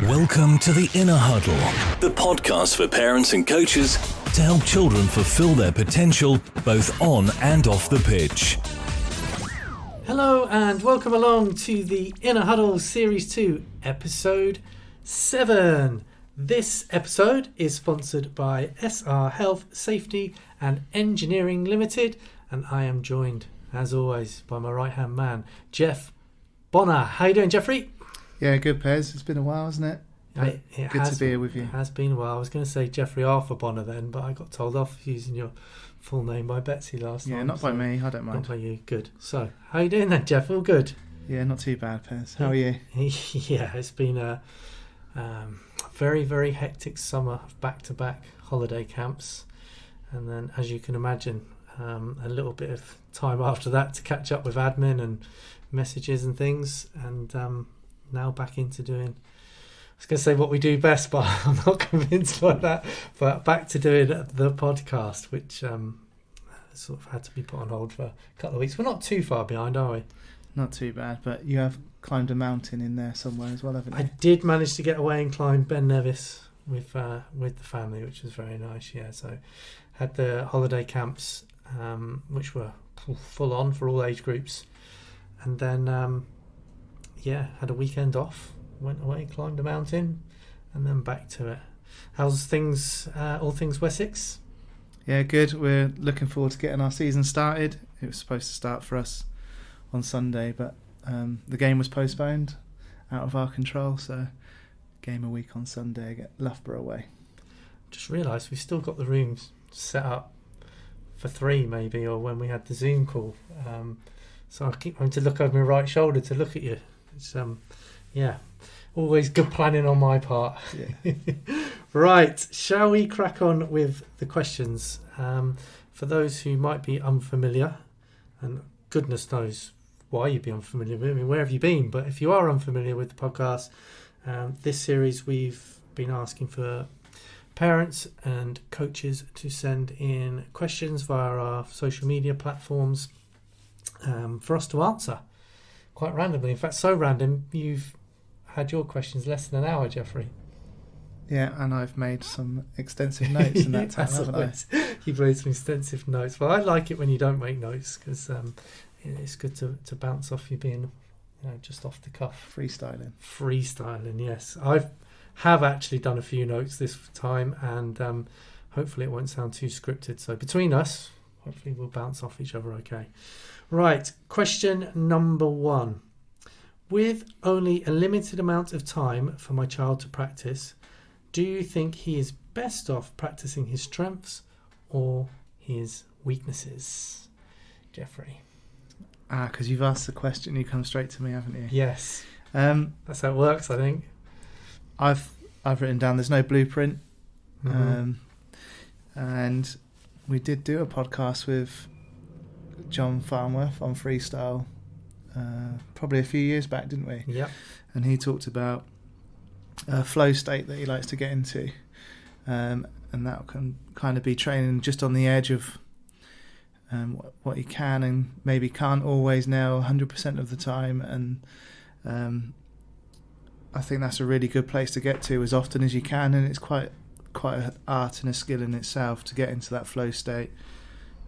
Welcome to the Inner Huddle, the podcast for parents and coaches to help children fulfill their potential both on and off the pitch. Hello and welcome along to the Inner Huddle Series 2, Episode 7. This episode is sponsored by SR Health, Safety and Engineering Limited, and I am joined, as always, by my right-hand man, Geoff Bonner. How you doing, Jeffrey? Yeah, good, Pez. It's been a while, hasn't it? Good to be here with you. It has been a while. I was going to say Jeffrey Arthur Bonner then, but I got told off using your full name by Betsy last time. Yeah, not by me. I don't mind. Not by you. Good. So, how are you doing then, Geoff? All good? Yeah, not too bad, Pez. How are you? Yeah, it's been a very, very hectic summer of back-to-back holiday camps. And then, as you can imagine, a little bit of time after that to catch up with admin and messages and things. And now back into doing, I was going to say what we do best, but I'm not convinced by that. But back to doing the podcast, which sort of had to be put on hold for a couple of weeks. We're not too far behind, are we? Not too bad, but you have climbed a mountain in there somewhere as well, haven't you? I did manage to get away and climb Ben Nevis with the family, which was very nice. Yeah, so had the holiday camps, which were full on for all age groups, and then had a weekend off. Went away, climbed a mountain, and then back to it. How's things? All things Wessex? Yeah, good. We're looking forward to getting our season started. It was supposed to start for us on Sunday, but the game was postponed, out of our control. So, game a week on Sunday, get Loughborough away. Just realised we've still got the rooms set up for 3 maybe, or when we had the Zoom call. So I keep having to look over my right shoulder to look at you. It's always good planning on my part. Yeah. Right, shall we crack on with the questions? For those who might be unfamiliar, and goodness knows why you'd be unfamiliar with it, I mean, where have you been? But if you are unfamiliar with the podcast, this series we've been asking for parents and coaches to send in questions via our social media platforms for us to answer. Quite randomly. In fact, so random, you've had your questions less than an hour, Jeffrey. Yeah, and I've made some extensive notes in that time, haven't I? You've made some extensive notes. Well, I like it when you don't make notes, because it's good to bounce off you being just off the cuff. Freestyling, yes. I have actually done a few notes this time, and hopefully it won't sound too scripted. So between us, hopefully we'll bounce off each other okay. Right, question number 1. With only a limited amount of time for my child to practice, do you think he is best off practicing his strengths or his weaknesses? Jeffrey. Because you've asked the question, you come straight to me, haven't you? Yes. That's how it works, I think. I've written down there's no blueprint. Mm-hmm. And we did do a podcast with John Farnworth on freestyle probably a few years back, didn't we? Yeah. And he talked about a flow state that he likes to get into, and that can kind of be training just on the edge of what he can and maybe can't always nail 100% of the time, and I think that's a really good place to get to as often as you can, and it's quite an art and a skill in itself to get into that flow state.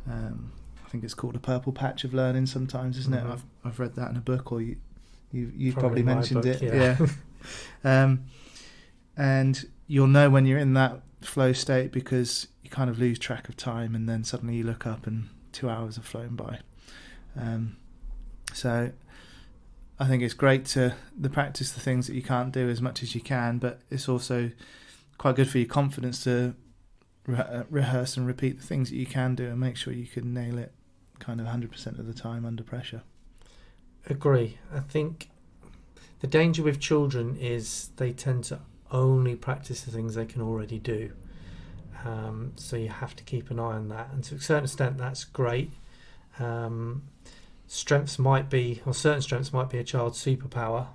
I think it's called a purple patch of learning sometimes, isn't it? I've read that in a book, or you've probably mentioned book, it. Yeah. And you'll know when you're in that flow state because you kind of lose track of time, and then suddenly you look up and 2 hours have flown by. So I think it's great to practice the things that you can't do as much as you can, but it's also quite good for your confidence to rehearse and repeat the things that you can do and make sure you can nail it kind of 100% of the time under pressure. Agree. I think the danger with children is they tend to only practice the things they can already do. So you have to keep an eye on that. And to a certain extent, that's great. Certain strengths might be a child's superpower.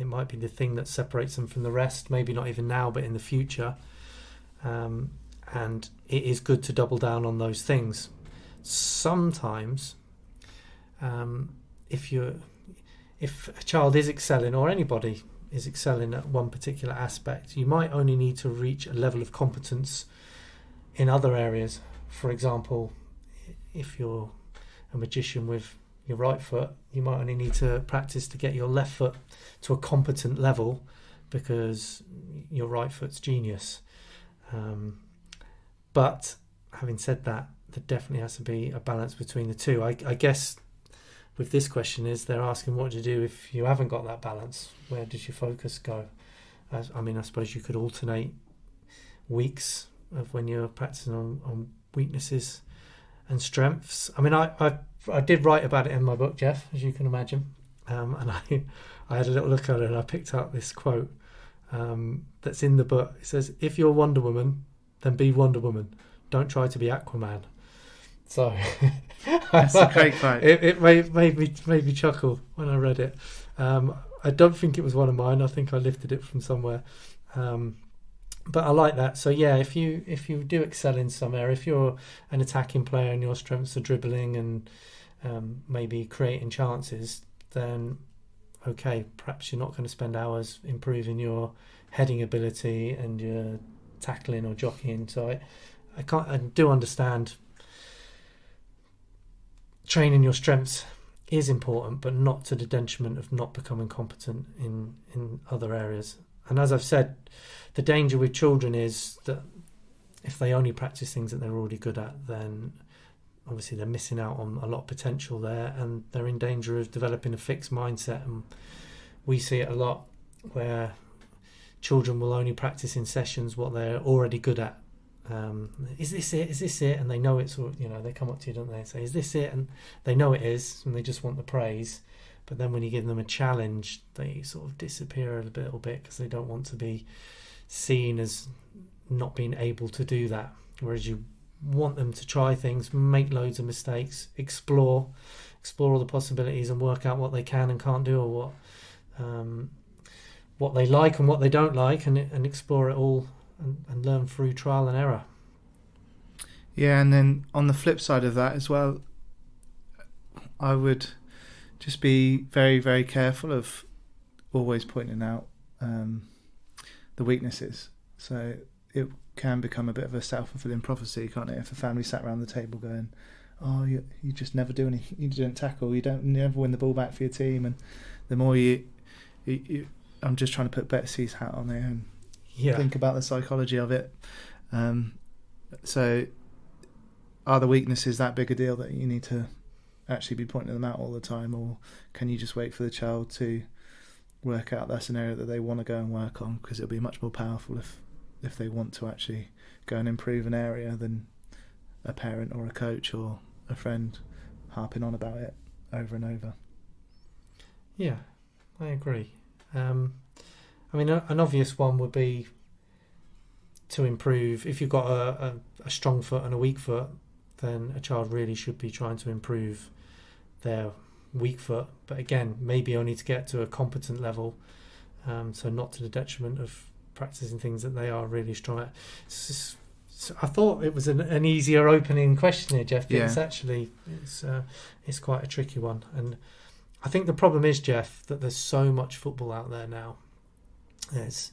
It might be the thing that separates them from the rest, maybe not even now, but in the future. And it is good to double down on those things. Sometimes, if if a child is excelling, or anybody is excelling at one particular aspect, you might only need to reach a level of competence in other areas. For example, if you're a magician with your right foot, you might only need to practice to get your left foot to a competent level because your right foot's genius. But having said that, there definitely has to be a balance between the two. I guess with this question is they're asking what do you do if you haven't got that balance? Where does your focus go? I suppose you could alternate weeks of when you're practicing on weaknesses and strengths. I did write about it in my book, Geoff, as you can imagine, and I had a little look at it and I picked up this quote that's in the book. It says, "If you're Wonder Woman, then be Wonder Woman. Don't try to be Aquaman." So that's a great quote. It made me chuckle when I read it. I don't think it was one of mine. I think I lifted it from somewhere. But I like that. So yeah, if you do excel in some area, if you're an attacking player and your strengths are dribbling and maybe creating chances, then okay, perhaps you're not going to spend hours improving your heading ability and your tackling or jockeying. So I do understand training your strengths is important, but not to the detriment of not becoming competent in other areas. And as I've said, the danger with children is that if they only practice things that they're already good at, then obviously they're missing out on a lot of potential there, and they're in danger of developing a fixed mindset. And we see it a lot where children will only practice in sessions what they're already good at. Is this it? Is this it? And they know it's, they come up to you, don't they, and say, "Is this it?" And they know it is, and they just want the praise. But then when you give them a challenge, they sort of disappear a little bit because they don't want to be seen as not being able to do that. Whereas you want them to try things, make loads of mistakes, explore all the possibilities and work out what they can and can't do, or what they like and what they don't like, and explore it all and learn through trial and error. Yeah, and then on the flip side of that as well, I would just be very, very careful of always pointing out the weaknesses. So it can become a bit of a self-fulfilling prophecy, can't it? If a family sat around the table going, "Oh, you just never do anything. You don't tackle. You never win the ball back for your team." And the more you I'm just trying to put Betsy's hat on there and think about the psychology of it. So are the weaknesses that big a deal that you need to actually be pointing them out all the time, or can you just wait for the child to work out that's an area that they want to go and work on? Because it'll be much more powerful if they want to actually go and improve an area than a parent or a coach or a friend harping on about it over and over. Yeah, I agree. An obvious one would be to improve. If you've got a strong foot and a weak foot, then a child really should be trying to improve their weak foot. But again, maybe only to get to a competent level, so not to the detriment of practicing things that they are really strong at. I thought it was an easier opening question here, Geoff, but it's quite a tricky one. And I think the problem is, Geoff, that there's so much football out there now. There's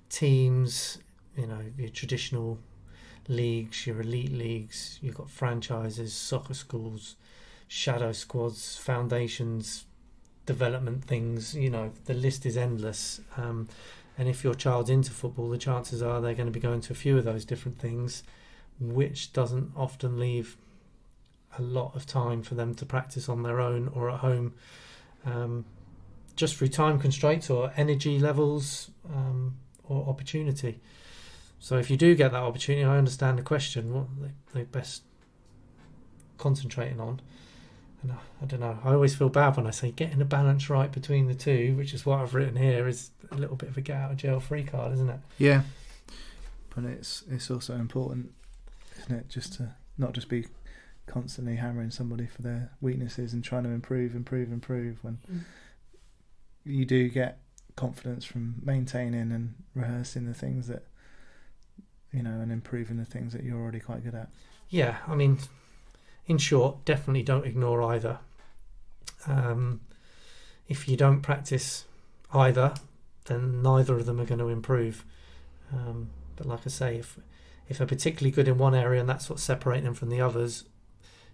teams, your traditional leagues, your elite leagues, you've got franchises, soccer schools, shadow squads, foundations, development things, the list is endless. And if your child's into football, the chances are they're going to be going to a few of those different things, which doesn't often leave a lot of time for them to practice on their own or at home, just through time constraints or energy levels, or opportunity. So if you do get that opportunity, I understand the question, what they're best concentrating on. And I don't know, I always feel bad when I say getting a balance right between the two, which is what I've written here, is a little bit of a get out of jail free card, isn't it? Yeah, but it's also important, isn't it, just to not just be constantly hammering somebody for their weaknesses and trying to improve when you do get confidence from maintaining and rehearsing the things that and improving the things that you're already quite good at. Yeah, in short, definitely don't ignore either. if you don't practice either, then neither of them are going to improve. But like I say, if they're particularly good in one area and that's what's separating them from the others,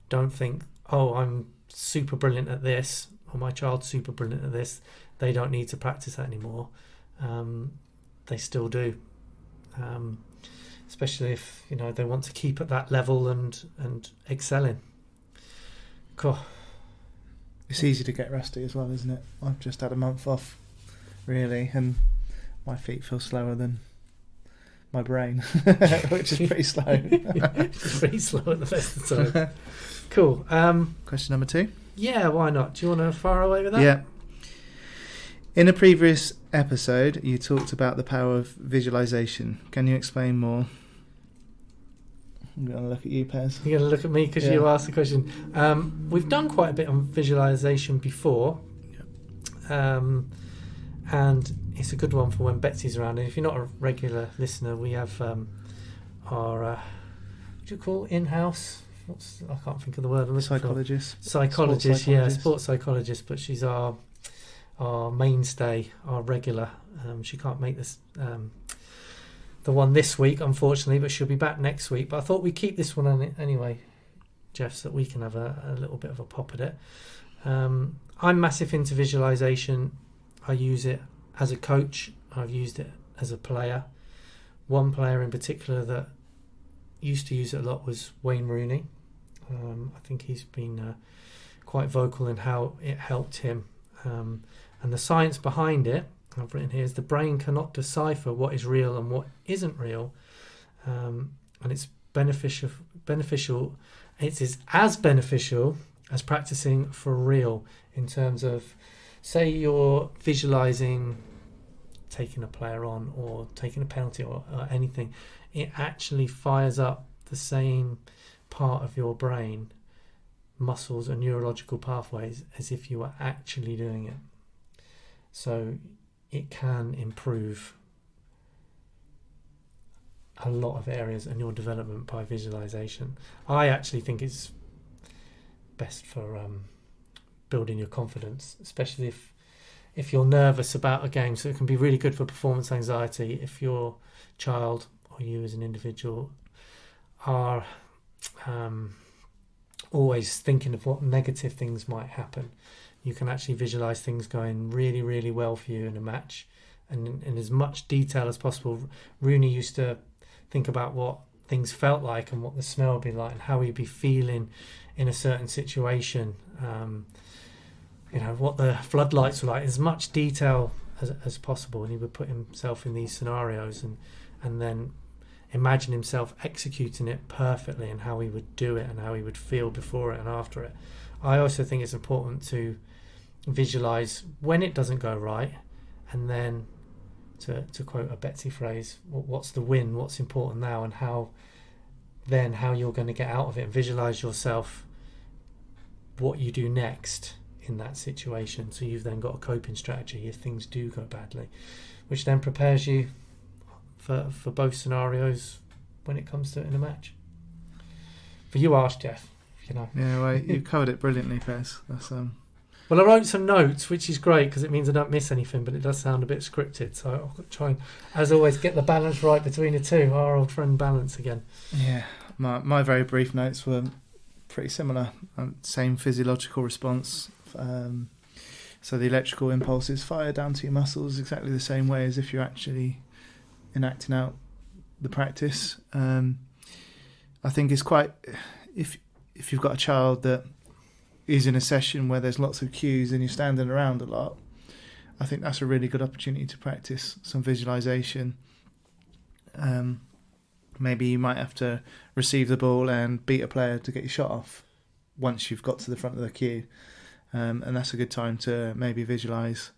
don't think, oh, I'm super brilliant at this, or my child's super brilliant at this, they don't need to practice that anymore. They still do, especially if they want to keep at that level and excelling. Cool. It's easy to get rusty as well, isn't it? I've just had a month off, really, and my feet feel slower than my brain, which is pretty slow. It's pretty slow at the best of the time. Cool. Question number 2. Yeah, why not? Do you want to fire away with that? Yeah. In a previous episode, you talked about the power of visualization. Can you explain more? I'm going to look at you, Pez. You're going to look at me because you asked the question. We've done quite a bit on visualization before. And it's a good one for when Betsy's around. And if you're not a regular listener, we have our what do you call in-house? I can't think of the word. Psychologist. Psychologist, sports psychologist. But she's our mainstay, our regular. She can't make this the one this week, unfortunately, but she'll be back next week. But I thought we'd keep this one on anyway, Geoff, so that we can have a little bit of a pop at it. I'm massive into visualization. I use it as a coach. I've used it as a player. One player in particular that used to use it a lot was Wayne Rooney. I think he's been quite vocal in how it helped him. And the science behind it, I've written here, is the brain cannot decipher what is real and what isn't real. And it's beneficial. It is as beneficial as practicing for real, in terms of, say you're visualizing taking a player on or taking a penalty or anything, it actually fires up the same part of your brain, muscles and neurological pathways, as if you were actually doing it. So it can improve a lot of areas in your development by visualization. I actually think it's best for building your confidence, especially if you're nervous about a game. So it can be really good for performance anxiety if your child or you as an individual are always thinking of what negative things might happen. You can actually visualize things going really, really well for you in a match, and in as much detail as possible. Rooney used to think about what things felt like and what the smell would be like and how he'd be feeling in a certain situation. What the floodlights were like, as much detail as possible, and he would put himself in these scenarios and then imagine himself executing it perfectly and how he would do it and how he would feel before it and after it. I also think it's important to visualize when it doesn't go right, and then to quote a Betsy phrase, what's the win, what's important now, and how you're going to get out of it, and visualize yourself what you do next in that situation. So you've then got a coping strategy if things do go badly, which then prepares you for both scenarios when it comes to it in a match. But you asked, Geoff, Yeah, well, you covered it brilliantly, Pez. That's Well, I wrote some notes, which is great because it means I don't miss anything, but it does sound a bit scripted. So I'll try and, as always, get the balance right between the two. Our old friend balance again. Yeah, my very brief notes were pretty similar. Same physiological response. So the electrical impulses fire down to your muscles exactly the same way as if you're actually enacting out the practice. I think it's quite... If you've got a child that is in a session where there's lots of cues and you're standing around a lot, I think that's a really good opportunity to practice some visualization. Maybe you might have to receive the ball and beat a player to get your shot off once you've got to the front of the queue. And that's a good time to maybe visualize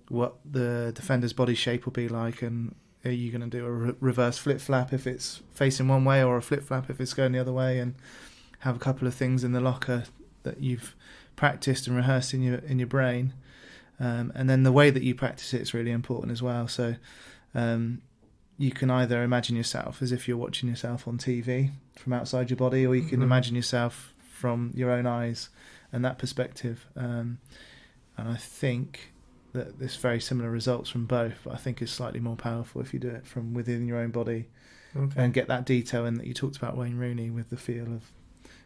what the defender's body shape will be like, and are you going to do a reverse flip-flap if it's facing one way, or a flip-flap if it's going the other way, and have a couple of things in the locker that you've practiced and rehearsed in your brain. And then the way that you practice it is really important as well. So you can either imagine yourself as if you're watching yourself on TV from outside your body, or you can imagine yourself from your own eyes and that perspective. I think that there's very similar results from both, but I think it's slightly more powerful if you do it from within your own body and get that detail in that you talked about, Wayne Rooney, with the feel of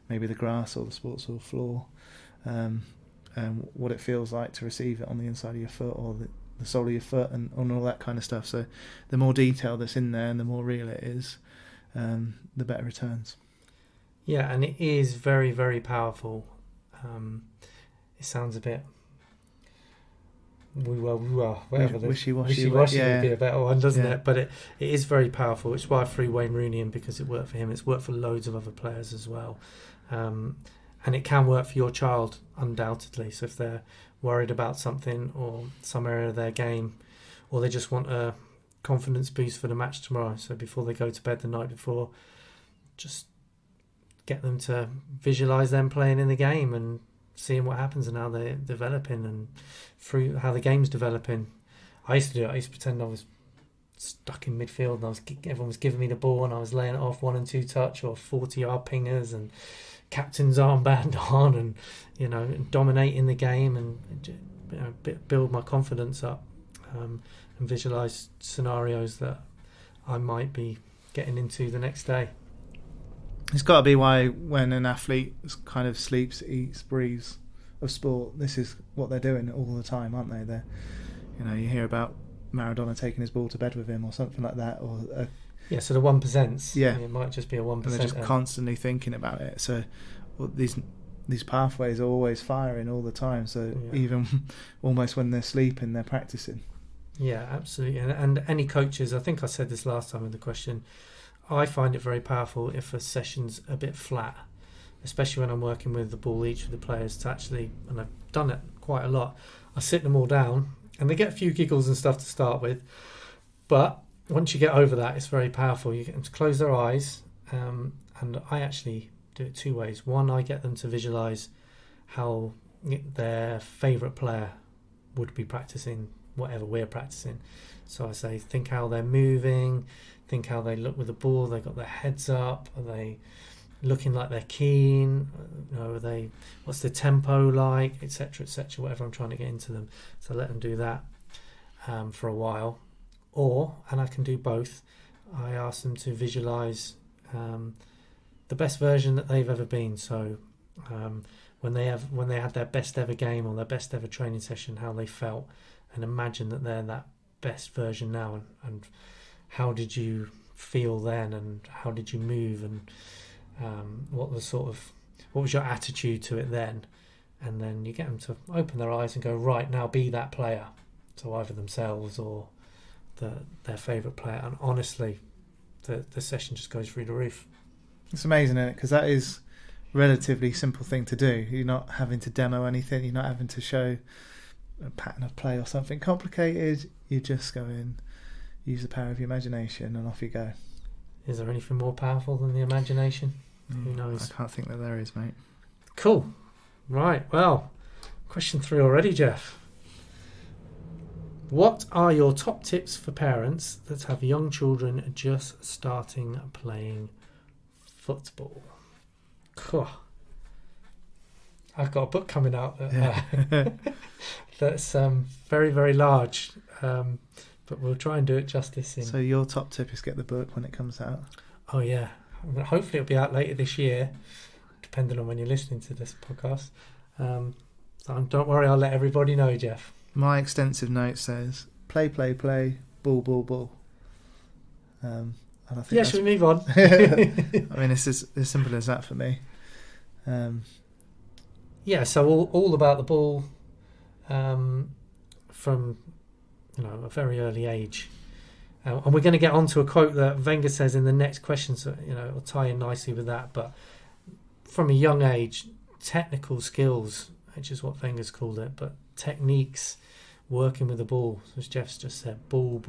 maybe the grass or the sports hall floor, and what it feels like to receive it on the inside of your foot or the sole of your foot and all that kind of stuff. So the more detail that's in there and the more real it is, the better returns. Yeah, and it is very, very powerful. It sounds a bit whatever. Wishy-washy would be a better one, doesn't Yeah. it? But it is very powerful, which is why I threw Wayne Rooney in, because it worked for him. It's worked for loads of other players as well. And it can work for your child, undoubtedly. So if they're worried about something or some area of their game, or they just want a confidence boost for the match tomorrow, so before they go to bed the night before, just get them to visualise them playing in the game and seeing what happens and how they're developing and through how the game's developing. I used to do it. I used to pretend I was stuck in midfield and everyone was giving me the ball and I was laying it off 1 and 2 touch or 40-yard pingers and captain's armband on and, and dominating the game and build my confidence up, and visualise scenarios that I might be getting into the next day. It's got to be why when an athlete kind of sleeps, eats, breathes of sport, this is what they're doing all the time, aren't they? They're, you hear about Maradona taking his ball to bed with him or something like that, or so the 1%. Yeah, it might just be a 1%. And they're just constantly thinking about it. So these pathways are always firing all the time. So even almost when they're sleeping, they're practicing. Yeah, absolutely. And any coaches, I think I said this last time in the question, I find it very powerful if a session's a bit flat, especially when I'm working with the ball each of the players to actually, and I've done it quite a lot, I sit them all down and they get a few giggles and stuff to start with, but once you get over that, it's very powerful. You get them to close their eyes, and I actually do it 2 ways. One, I get them to visualise how their favourite player would be practicing whatever we're practicing. So I say, think how they're moving, think how they look with the ball, they got their heads up, are they looking like they're keen, what's the tempo like, etc., whatever I'm trying to get into them. So let them do that for a while. Or, and I can do both, I ask them to visualise the best version that they've ever been. So when they had their best ever game or their best ever training session, how they felt, and imagine that they're that best version now, and how did you feel then, and how did you move, and what was your attitude to it then? And then you get them to open their eyes and go, right, now be that player. So either themselves or their favourite player, and honestly, the session just goes through the roof. It's amazing, isn't it? Because that is a relatively simple thing to do. You're not having to demo anything. You're not having to show a pattern of play or something complicated. You just go in, use the power of your imagination, and off you go. Is there anything more powerful than the imagination? Who knows? I can't think that there is, mate. Cool. Right, well, question 3 already, Geoff. What are your top tips for parents that have young children just starting playing football? Cool. I've got a book coming out that's very, very large, but we'll try and do it justice. So your top tip is get the book when it comes out? Oh, yeah. Hopefully it'll be out later this year, depending on when you're listening to this podcast. So don't worry, I'll let everybody know, Geoff. My extensive note says, play, ball, ball. And I think should we move on? I mean, it's as simple as that for me. So all about the ball from a very early age. And we're going to get onto a quote that Wenger says in the next question, so it'll tie in nicely with that. But from a young age, technical skills, which is what Wenger's called it, but techniques, working with the ball, as Geoff's just said, ball.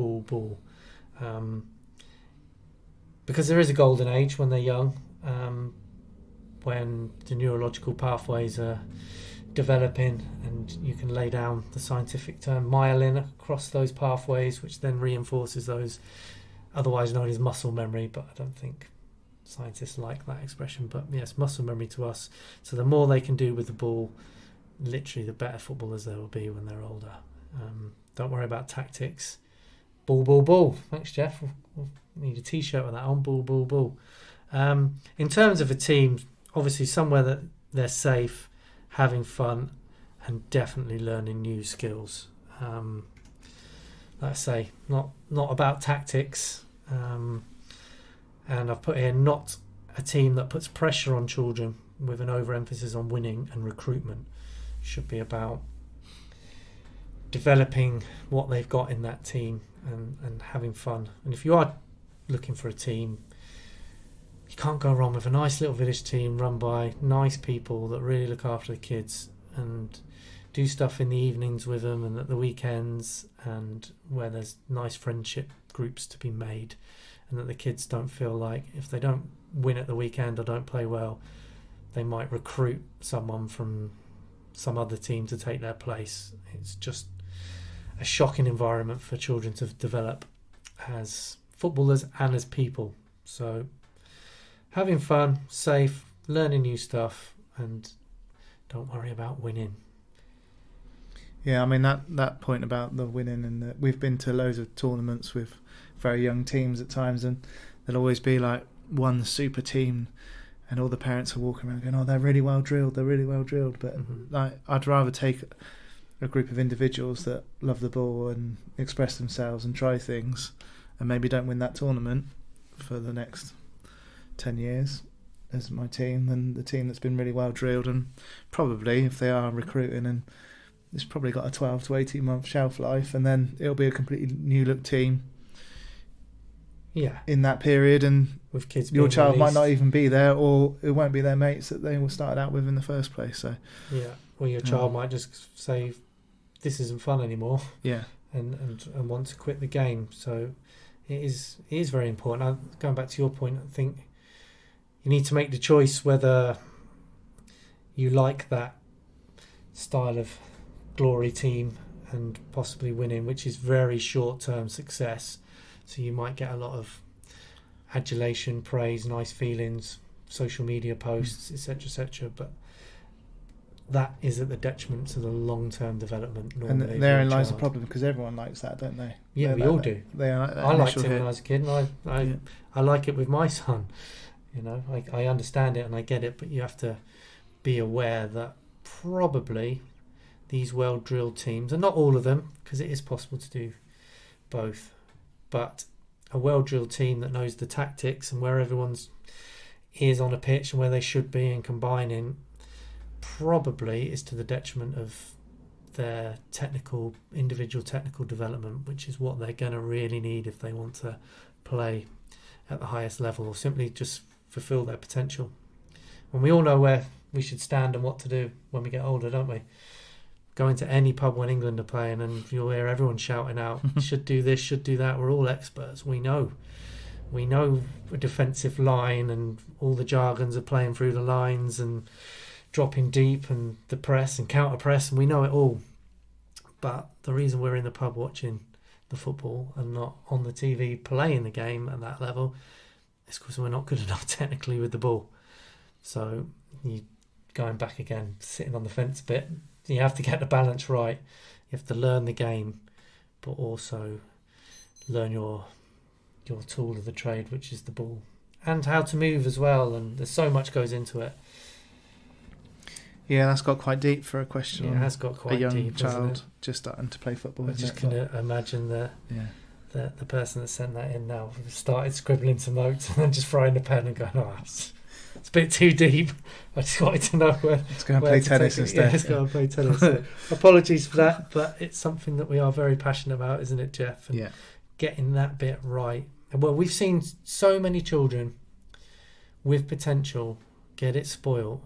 Because there is a golden age when they're young, when the neurological pathways are developing, and you can lay down the scientific term myelin across those pathways, which then reinforces those, otherwise known as muscle memory, but I don't think scientists like that expression, but yes, muscle memory to us. So the more they can do with the ball, literally the better footballers they will be when they're older. Don't worry about tactics. Ball. Thanks, Geoff. We'll need a T-shirt with that on. Ball. In terms of a team, obviously somewhere that they're safe, having fun, and definitely learning new skills. Like I say, not about tactics. And I've put here, not a team that puts pressure on children with an overemphasis on winning and recruitment. Should be about developing what they've got in that team and having fun. And if you are looking for a team, you can't go wrong with a nice little village team run by nice people that really look after the kids and do stuff in the evenings with them and at the weekends, and where there's nice friendship groups to be made, and that the kids don't feel like if they don't win at the weekend or don't play well, they might recruit someone from some other team to take their place. It's just a shocking environment for children to develop as footballers and as people. So having fun, safe, learning new stuff, and don't worry about winning. Yeah, I mean that point about the winning, and we've been to loads of tournaments with very young teams at times, and there'll always be like one super team, and all the parents are walking around going, "Oh, they're really well drilled. But like, I'd rather take a group of individuals that love the ball and express themselves and try things, and maybe don't win that tournament for the next 10 years as my team, than the team that's been really well drilled, and probably if they are recruiting, and it's probably got a 12 to 18 month shelf life, and then it'll be a completely new look team in that period, and with kids, your child might not even be there, or it won't be their mates that they were started out with in the first place. So or your child might just say, this isn't fun anymore, and want to quit the game. So it is very important. Going back to your point, I think you need to make the choice whether you like that style of glory team and possibly winning, which is very short-term success. So you might get a lot of adulation, praise, nice feelings, social media posts, etc., but that is at the detriment to the long-term development. And therein lies the problem, because everyone likes that, don't they? Yeah, we all do. I liked it when I was a kid, and I like it with my son. You know, I understand it and I get it, but you have to be aware that probably these well-drilled teams, and not all of them, because it is possible to do both, but a well-drilled team that knows the tactics and where everyone's is on a pitch and where they should be and combining, probably is to the detriment of their individual technical development, which is what they're going to really need if they want to play at the highest level or simply just fulfill their potential. And we all know where we should stand and what to do when we get older, don't we? Go into any pub when England are playing and you'll hear everyone shouting out, should do this, should do that. We're all experts. We know a defensive line and all the jargons of playing through the lines and dropping deep and the press and counter press, and we know it all. But the reason we're in the pub watching the football and not on the TV playing the game at that level is because we're not good enough technically with the ball. So you going back again, sitting on the fence a bit, you have to get the balance right. You have to learn the game, but also learn your tool of the trade, which is the ball, and how to move as well. And there's so much goes into it. Yeah, that's got quite deep for a question. It has got quite a young deep, child just starting to play football. I just can imagine the person that sent that in now started scribbling some notes and then just throwing the pen and going, it's a bit too deep. I just wanted to know where. Let's go and play tennis instead. Yeah, let's go and play tennis. So, apologies for that, but it's something that we are very passionate about, isn't it, Geoff? And getting that bit right. Well, we've seen so many children with potential get it spoiled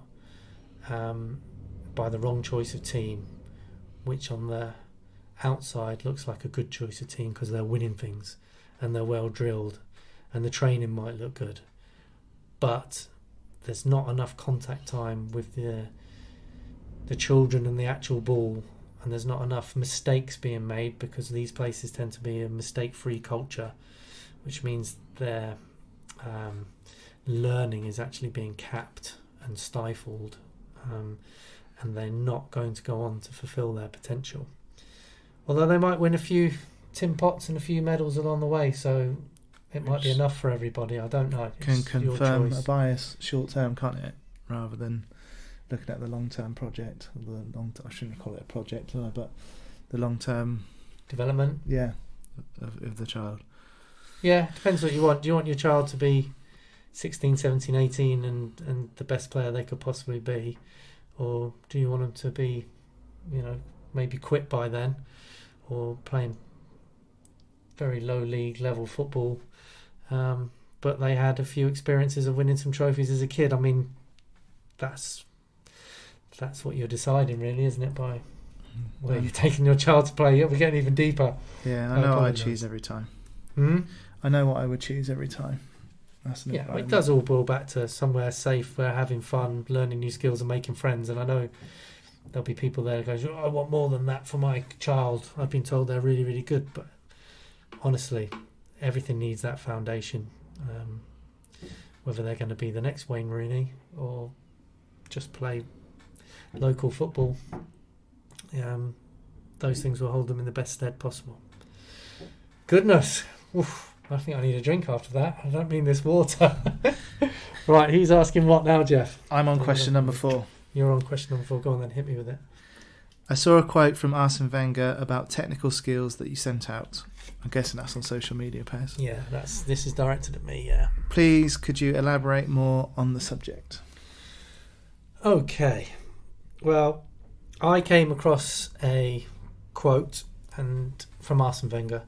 by the wrong choice of team, which on the outside looks like a good choice of team because they're winning things and they're well drilled and the training might look good, but there's not enough contact time with the children and the actual ball, and there's not enough mistakes being made because these places tend to be a mistake-free culture, which means their learning is actually being capped and stifled, and they're not going to go on to fulfil their potential. Although they might win a few tin pots and a few medals along the way, so it might be enough for everybody. I don't know. Can It's your confirm choice. a bias short term, can't it? Rather than looking at the long term project. I shouldn't call it a project, but the long term Development. Yeah, of the child. Yeah, depends what you want. Do you want your child to be 16, 17, 18 and the best player they could possibly be? Or do you want them to be, maybe quit by then, or playing very low league level football, but they had a few experiences of winning some trophies as a kid? I mean, that's what you're deciding, really, isn't it, by where you're taking your child to play? We're getting even deeper. Yeah, I know what I'd choose every time. I know what I would choose every time. It does all boil back to somewhere safe, where having fun, learning new skills and making friends. And I know there'll be people there who go, I want more than that for my child. I've been told they're really, really good. But honestly, everything needs that foundation. Whether they're going to be the next Wayne Rooney or just play local football, those things will hold them in the best stead possible. Goodness. Oof. I think I need a drink after that. I don't mean this water. Right, who's asking what now, Geoff? I'm on question number 4. You're on question number 4. Go on then, hit me with it. I saw a quote from Arsene Wenger about technical skills that you sent out. I'm guessing that's on social media, Pez. Yeah, this is directed at me, yeah. Please, could you elaborate more on the subject? Okay. Well, I came across a quote from Arsene Wenger,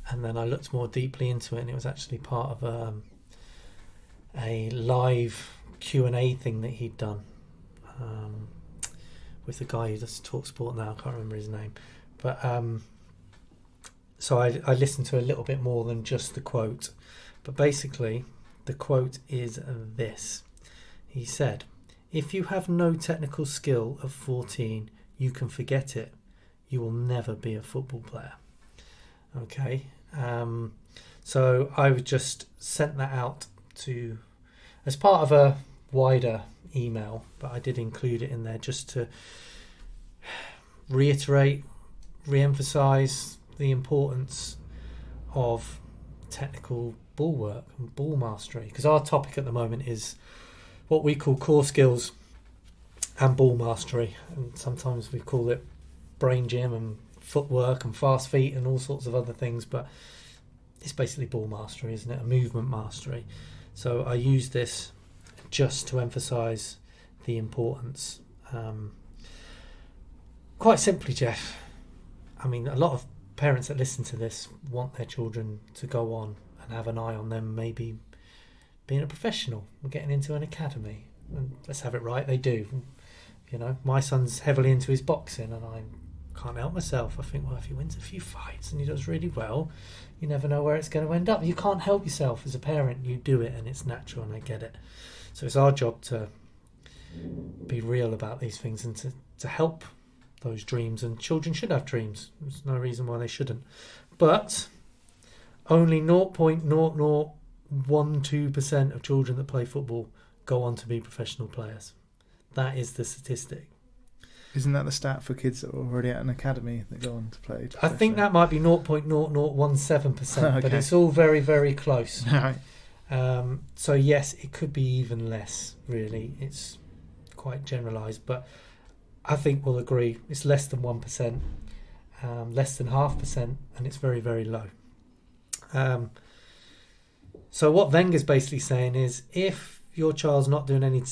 and then I looked more deeply into it, and it was actually part of a live Q&A thing that he'd done with the guy who does Talk Sport now. I can't remember his name. But so I listened to a little bit more than just the quote. But basically, the quote is this. He said, "If you have no technical skill at 14, you can forget it. You will never be a football player." Okay. So I would just sent that out as part of a wider email, but I did include it in there just to re-emphasize the importance of technical ball work and ball mastery, because our topic at the moment is what we call core skills and ball mastery, and sometimes we call it brain gym and footwork and fast feet and all sorts of other things, but it's basically ball mastery, isn't it? A movement mastery. So I use this just to emphasize the importance. Quite simply, Geoff, I mean, a lot of parents that listen to this want their children to go on and have an eye on them maybe being a professional or getting into an academy. And let's have it right, they do. My son's heavily into his boxing, and I can't help myself. I think, well, if he wins a few fights and he does really well, you never know where it's going to end up. You can't help yourself as a parent. You do it, and it's natural, and I get it. So it's our job to be real about these things and to help those dreams. And children should have dreams. There's no reason why they shouldn't. But only 0.0012% of children that play football go on to be professional players. That is the statistic. Isn't that the stat for kids that are already at an academy that go on to play? I think that might be 0.0017%, but it's all very, very close. Right. So yes, it could be even less, really. It's quite generalised, but I think we'll agree it's less than 1%, less than 0.5%, and it's very, very low. So what Wenger's basically saying is, if your child's not doing any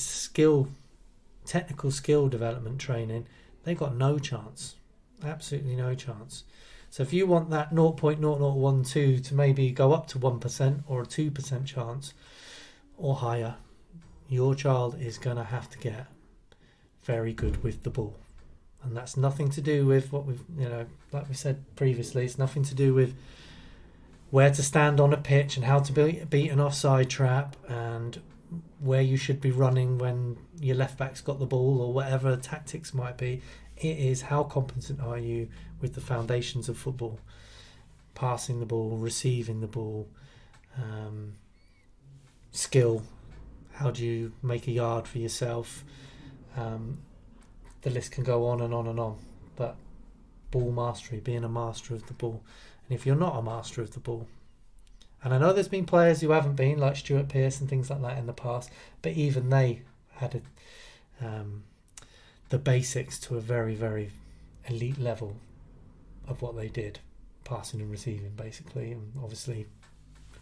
technical skill development training, they've got no chance, absolutely no chance. So if you want that 0.0012 to maybe go up to 1% or a 2% chance or higher, your child is going to have to get very good with the ball. And that's nothing to do with what we've, like we said previously, it's nothing to do with where to stand on a pitch and how to beat an offside trap and where you should be running when your left back's got the ball or whatever the tactics might be. It is how competent are you with the foundations of football, passing the ball, receiving the ball, skill, how do you make a yard for yourself, the list can go on and on and on. But ball mastery, being a master of the ball. And if you're not a master of the ball, and I know there's been players who haven't been, like Stuart Pearce and things like that in the past, but even they had the basics to a very, very elite level of what they did, passing and receiving basically. And obviously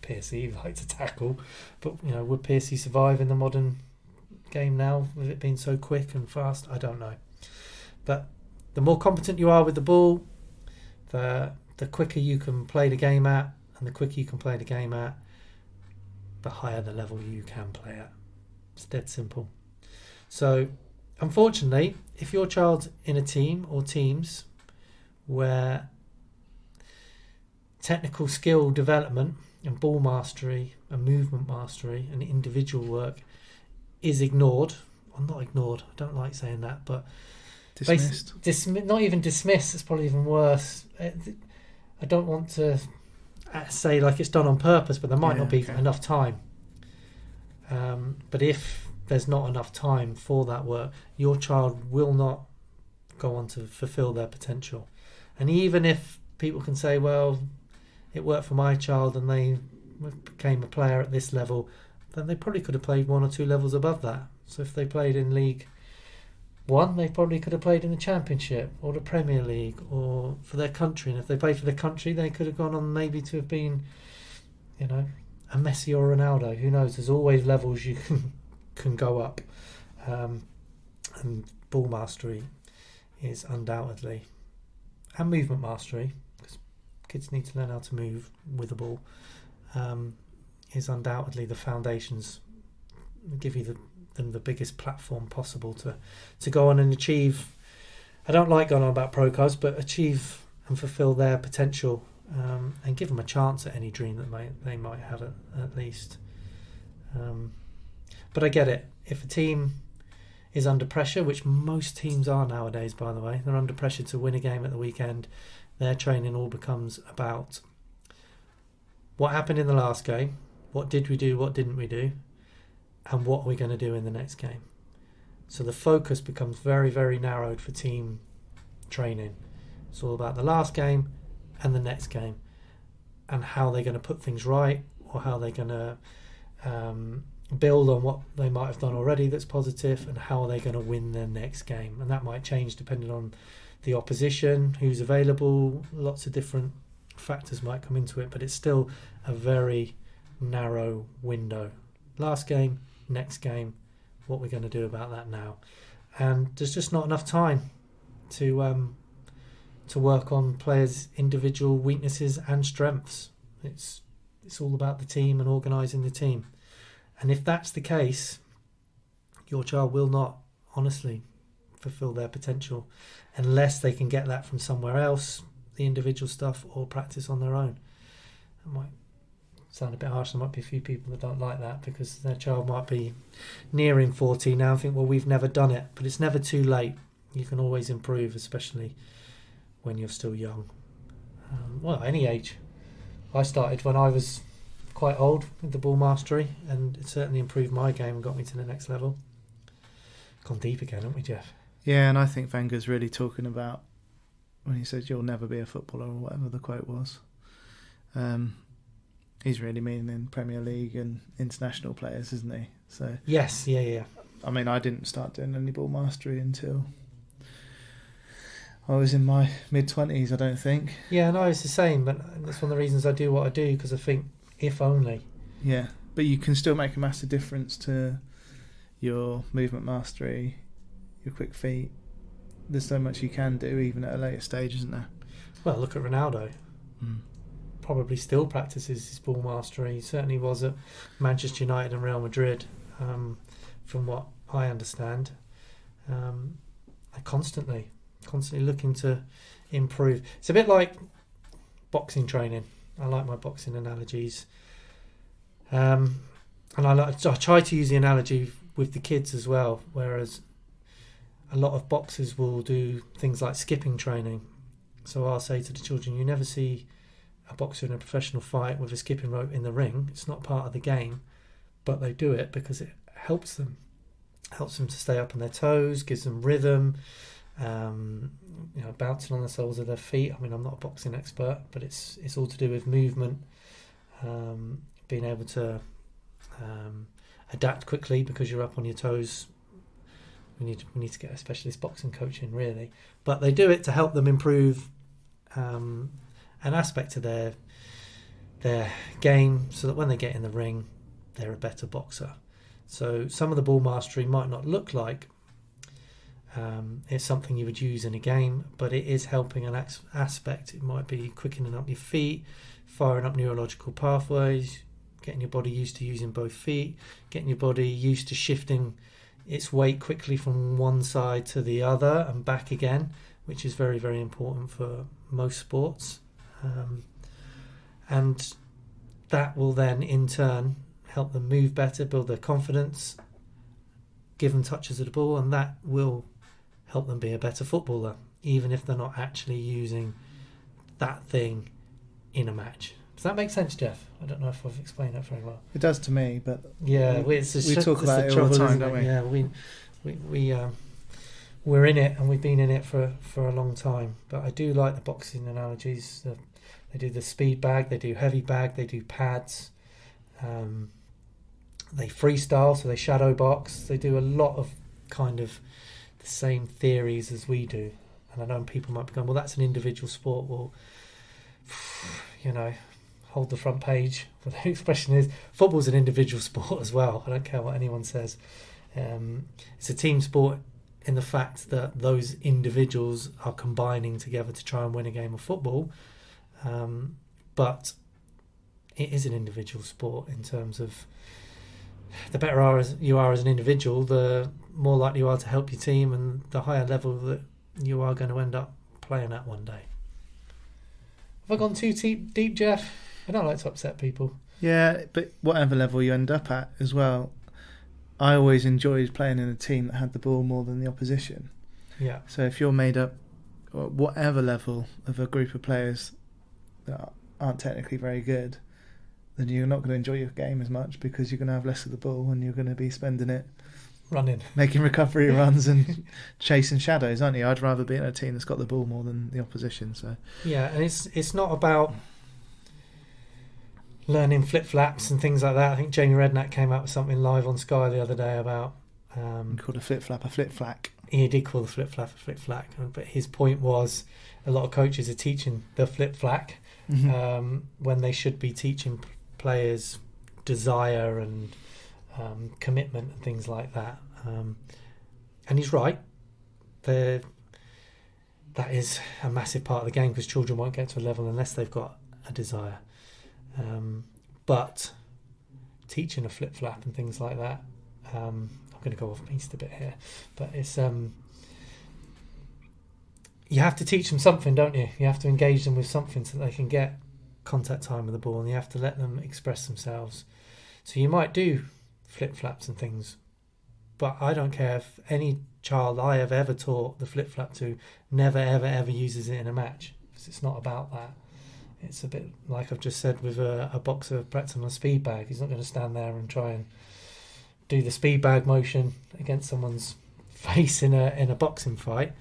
Pearcey liked to tackle, but would Pearcey survive in the modern game now with it being so quick and fast? I don't know. But the more competent you are with the ball, the quicker you can play the game at, and the quicker you can play the game at, the higher the level you can play at. It's dead simple. So unfortunately, if your child's in a team or teams where technical skill development and ball mastery and movement mastery and individual work is ignored, well, not ignored, I don't like saying that, but dismissed. Not even dismissed, it's probably even worse. I don't want to say like it's done on purpose, but there might not be enough time. But if there's not enough time for that work, your child will not go on to fulfill their potential. And even if people can say, well, it worked for my child and they became a player at this level, then they probably could have played 1 or 2 levels above that. So if they played in League 1, they probably could have played in the Championship or the Premier League or for their country. And if they played for their country, they could have gone on maybe to have been, a Messi or Ronaldo. Who knows? There's always levels you can go up. And ball mastery is undoubtedly, and movement mastery, because kids need to learn how to move with a ball, is undoubtedly the foundations, give you them the biggest platform possible to go on and achieve. I don't like going on about pro cards, but achieve and fulfill their potential, and give them a chance at any dream that they might have at least. But I get it. If a team is under pressure, which most teams are nowadays, by the way, they're under pressure to win a game at the weekend, their training all becomes about what happened in the last game, what did we do, what didn't we do, and what are we going to do in the next game. So the focus becomes very, very narrowed for team training. It's all about the last game and the next game, and how they're going to put things right, or how they're going to build on what they might have done already that's positive, and how are they going to win their next game. And that might change depending on the opposition, who's available, lots of different factors might come into it, but it's still a very narrow window. Last game, next game, what we're going to do about that now. And there's just not enough time to work on players' individual weaknesses and strengths. It's all about the team and organising the team. And if that's the case, your child will not honestly fulfil their potential unless they can get that from somewhere else, the individual stuff, or practice on their own. It might sound a bit harsh. There might be a few people that don't like that because their child might be nearing 14 now and think, well, we've never done it. But it's never too late. You can always improve, especially when you're still young. Any age. I started when I was quite old with the ball mastery, and it certainly improved my game and got me to the next level. Gone deep again, haven't we, Geoff? Yeah, and I think Wenger's really talking about when he said you'll never be a footballer, or whatever the quote was. He's really meaning Premier League and international players, isn't he? So yes, yeah. I mean, I didn't start doing any ball mastery until I was in my mid-20s, I don't think. Yeah, no, it's the same, but that's one of the reasons I do what I do, because I think, if only. Yeah, but you can still make a massive difference to your movement mastery, your quick feet. There's so much you can do, even at a later stage, isn't there? Well, look at Ronaldo. Probably still practices his ball mastery. He certainly was at Manchester United and Real Madrid, from what I understand. Constantly looking to improve. It's a bit like boxing training. I like my boxing analogies. And I try to use the analogy with the kids as well, whereas a lot of boxers will do things like skipping training. So I'll say to the children, you never see a boxer in a professional fight with a skipping rope in the ring. It's not part of the game, but they do it because it helps them to stay up on their toes, gives them rhythm, bouncing on the soles of their feet. I mean, I'm not a boxing expert, but it's all to do with movement, being able to adapt quickly because you're up on your toes. We need to get a specialist boxing coach in, really. But they do it to help them improve an aspect of their game, so that when they get in the ring, they're a better boxer. So some of the ball mastery might not look like it's something you would use in a game, but it is helping an aspect. It might be quickening up your feet, firing up neurological pathways, getting your body used to using both feet, getting your body used to shifting its weight quickly from one side to the other and back again, which is very, very important for most sports. And that will then in turn help them move better, build their confidence, give them touches of the ball, and that will help them be a better footballer, even if they're not actually using that thing in a match. Does that make sense, Geoff? I don't know if I've explained that very well. It does to me, but yeah, we talk about it all the time, don't we? Yeah, we're in it, and we've been in it for a long time. But I do like the boxing analogies. They do the speed bag, they do heavy bag, they do pads. They freestyle, so they shadow box. They do a lot of kind of the same theories as we do. And I know people might be going, well, that's an individual sport. Well, hold the front page. Well, the expression is, football's an individual sport as well. I don't care what anyone says. It's a team sport in the fact that those individuals are combining together to try and win a game of football. But it is an individual sport in terms of the better you are as an individual, the more likely you are to help your team, and the higher level that you are going to end up playing at one day. Have I gone too deep, Geoff? I don't like to upset people. Yeah, but whatever level you end up at as well, I always enjoyed playing in a team that had the ball more than the opposition. Yeah. So if you're made up at whatever level of a group of players that aren't technically very good, then you're not going to enjoy your game as much because you're going to have less of the ball and you're going to be spending it running, making recovery runs and chasing shadows, aren't you? I'd rather be in a team that's got the ball more than the opposition. So yeah, and it's not about learning flip-flaps and things like that. I think Jamie Redknapp came out with something live on Sky the other day about called a flip-flap a flip-flack. He did call the flip-flap a flip-flack, but his point was a lot of coaches are teaching the flip-flack when they should be teaching players desire and commitment and things like that. And he's right. That is a massive part of the game, because children won't get to a level unless they've got a desire. But teaching a flip-flap and things like that, I'm going to go off piste a bit here, but it's you have to teach them something, don't you? You have to engage them with something so that they can get contact time with the ball, and you have to let them express themselves. So you might do flip-flaps and things, but I don't care if any child I have ever taught the flip-flap to never, ever, ever uses it in a match, because it's not about that. It's a bit like I've just said with a boxer practicing on a speed bag. He's not going to stand there and try and do the speed bag motion against someone's face in a boxing fight,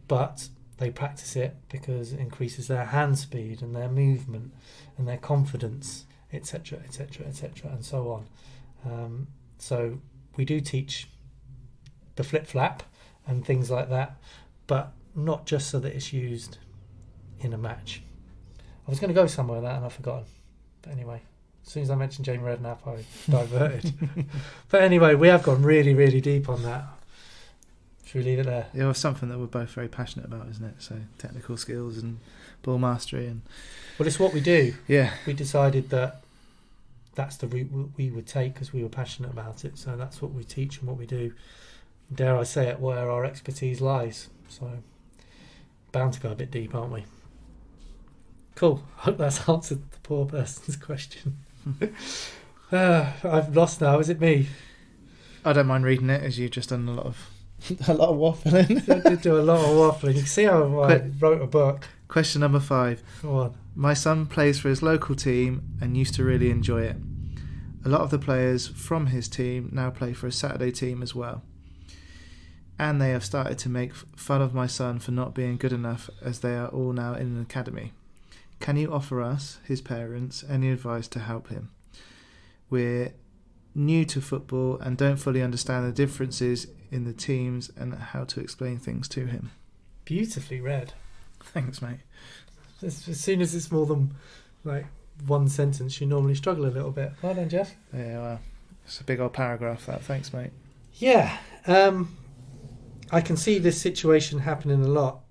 but they practice it because it increases their hand speed and their movement and their confidence, etc., etc., etc., and so on. So we do teach the flip-flap and things like that, but not just so that it's used in a match. I was going to go somewhere with that and I've forgotten. But anyway, as soon as I mentioned Jamie Redknapp, I diverted. But anyway, we have gone really, really deep on that. Should we leave it there? Yeah, well, something that we're both very passionate about, isn't it? So technical skills and ball mastery. Well, it's what we do. Yeah. We decided that that's the route we would take because we were passionate about it. So that's what we teach and what we do. Dare I say it, where our expertise lies. So bound to go a bit deep, aren't we? Cool. I hope that's answered the poor person's question. I've lost now. Is it me? I don't mind reading it, as you've just done a lot of waffling. I did do a lot of waffling. You can see how I wrote a book. Question number 5. Go on. My son plays for his local team and used to really enjoy it. A lot of the players from his team now play for a Saturday team as well. and they have started to make fun of my son for not being good enough, as they are all now in an academy. Can you offer us, his parents, any advice to help him? We're new to football and don't fully understand the differences in the teams and how to explain things to him. Beautifully read. Thanks, mate. As soon as it's more than like one sentence, you normally struggle a little bit. Well done, Geoff. Yeah, well, it's a big old paragraph, that. Thanks, mate. Yeah. I can see this situation happening a lot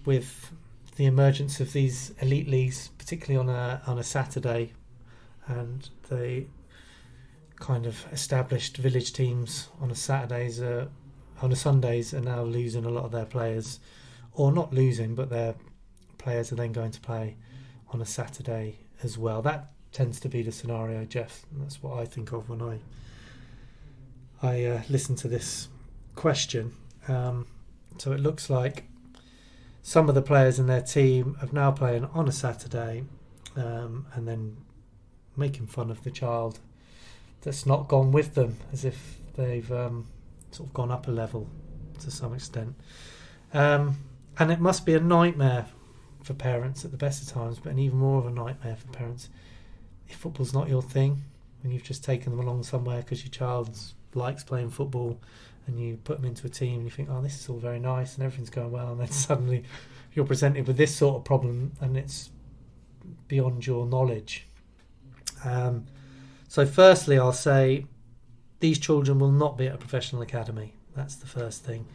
with the emergence of these elite leagues, particularly on a Saturday, and the kind of established village teams on a Saturdays, on a Sundays, are now losing a lot of their players, or not losing, but their players are then going to play on a Saturday as well. That tends to be the scenario, Geoff, and that's what I think of when I listen to this question. So it looks like some of the players in their team are now playing on a Saturday, and then making fun of the child that's not gone with them, as if they've sort of gone up a level to some extent. And it must be a nightmare for parents at the best of times, but an even more of a nightmare for parents if football's not your thing, when you've just taken them along somewhere because your child likes playing football, and you put them into a team and you think, oh, this is all very nice and everything's going well, and then suddenly you're presented with this sort of problem and it's beyond your knowledge. So firstly, I'll say these children will not be at a professional academy. That's the first thing.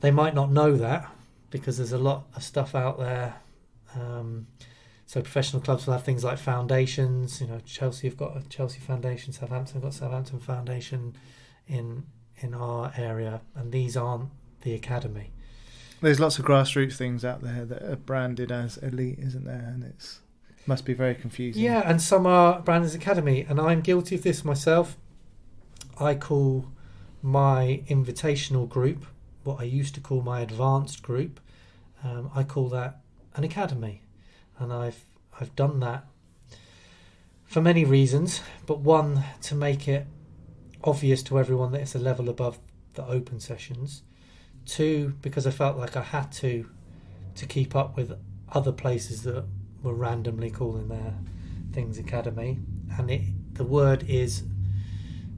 They might not know that because there's a lot of stuff out there. So professional clubs will have things like foundations. Chelsea have got a Chelsea Foundation, Southampton have got Southampton Foundation in our area, and these aren't the academy. There's lots of grassroots things out there that are branded as elite, isn't there? And it must be very confusing. Yeah, and some are branded as academy, and I'm guilty of this myself. I call my invitational group, what I used to call my advanced group, I call that an academy. And I've done that for many reasons, but one, to make it obvious to everyone that it's a level above the open sessions. Two, because I felt like I had to keep up with other places that were randomly calling their things academy. And the word is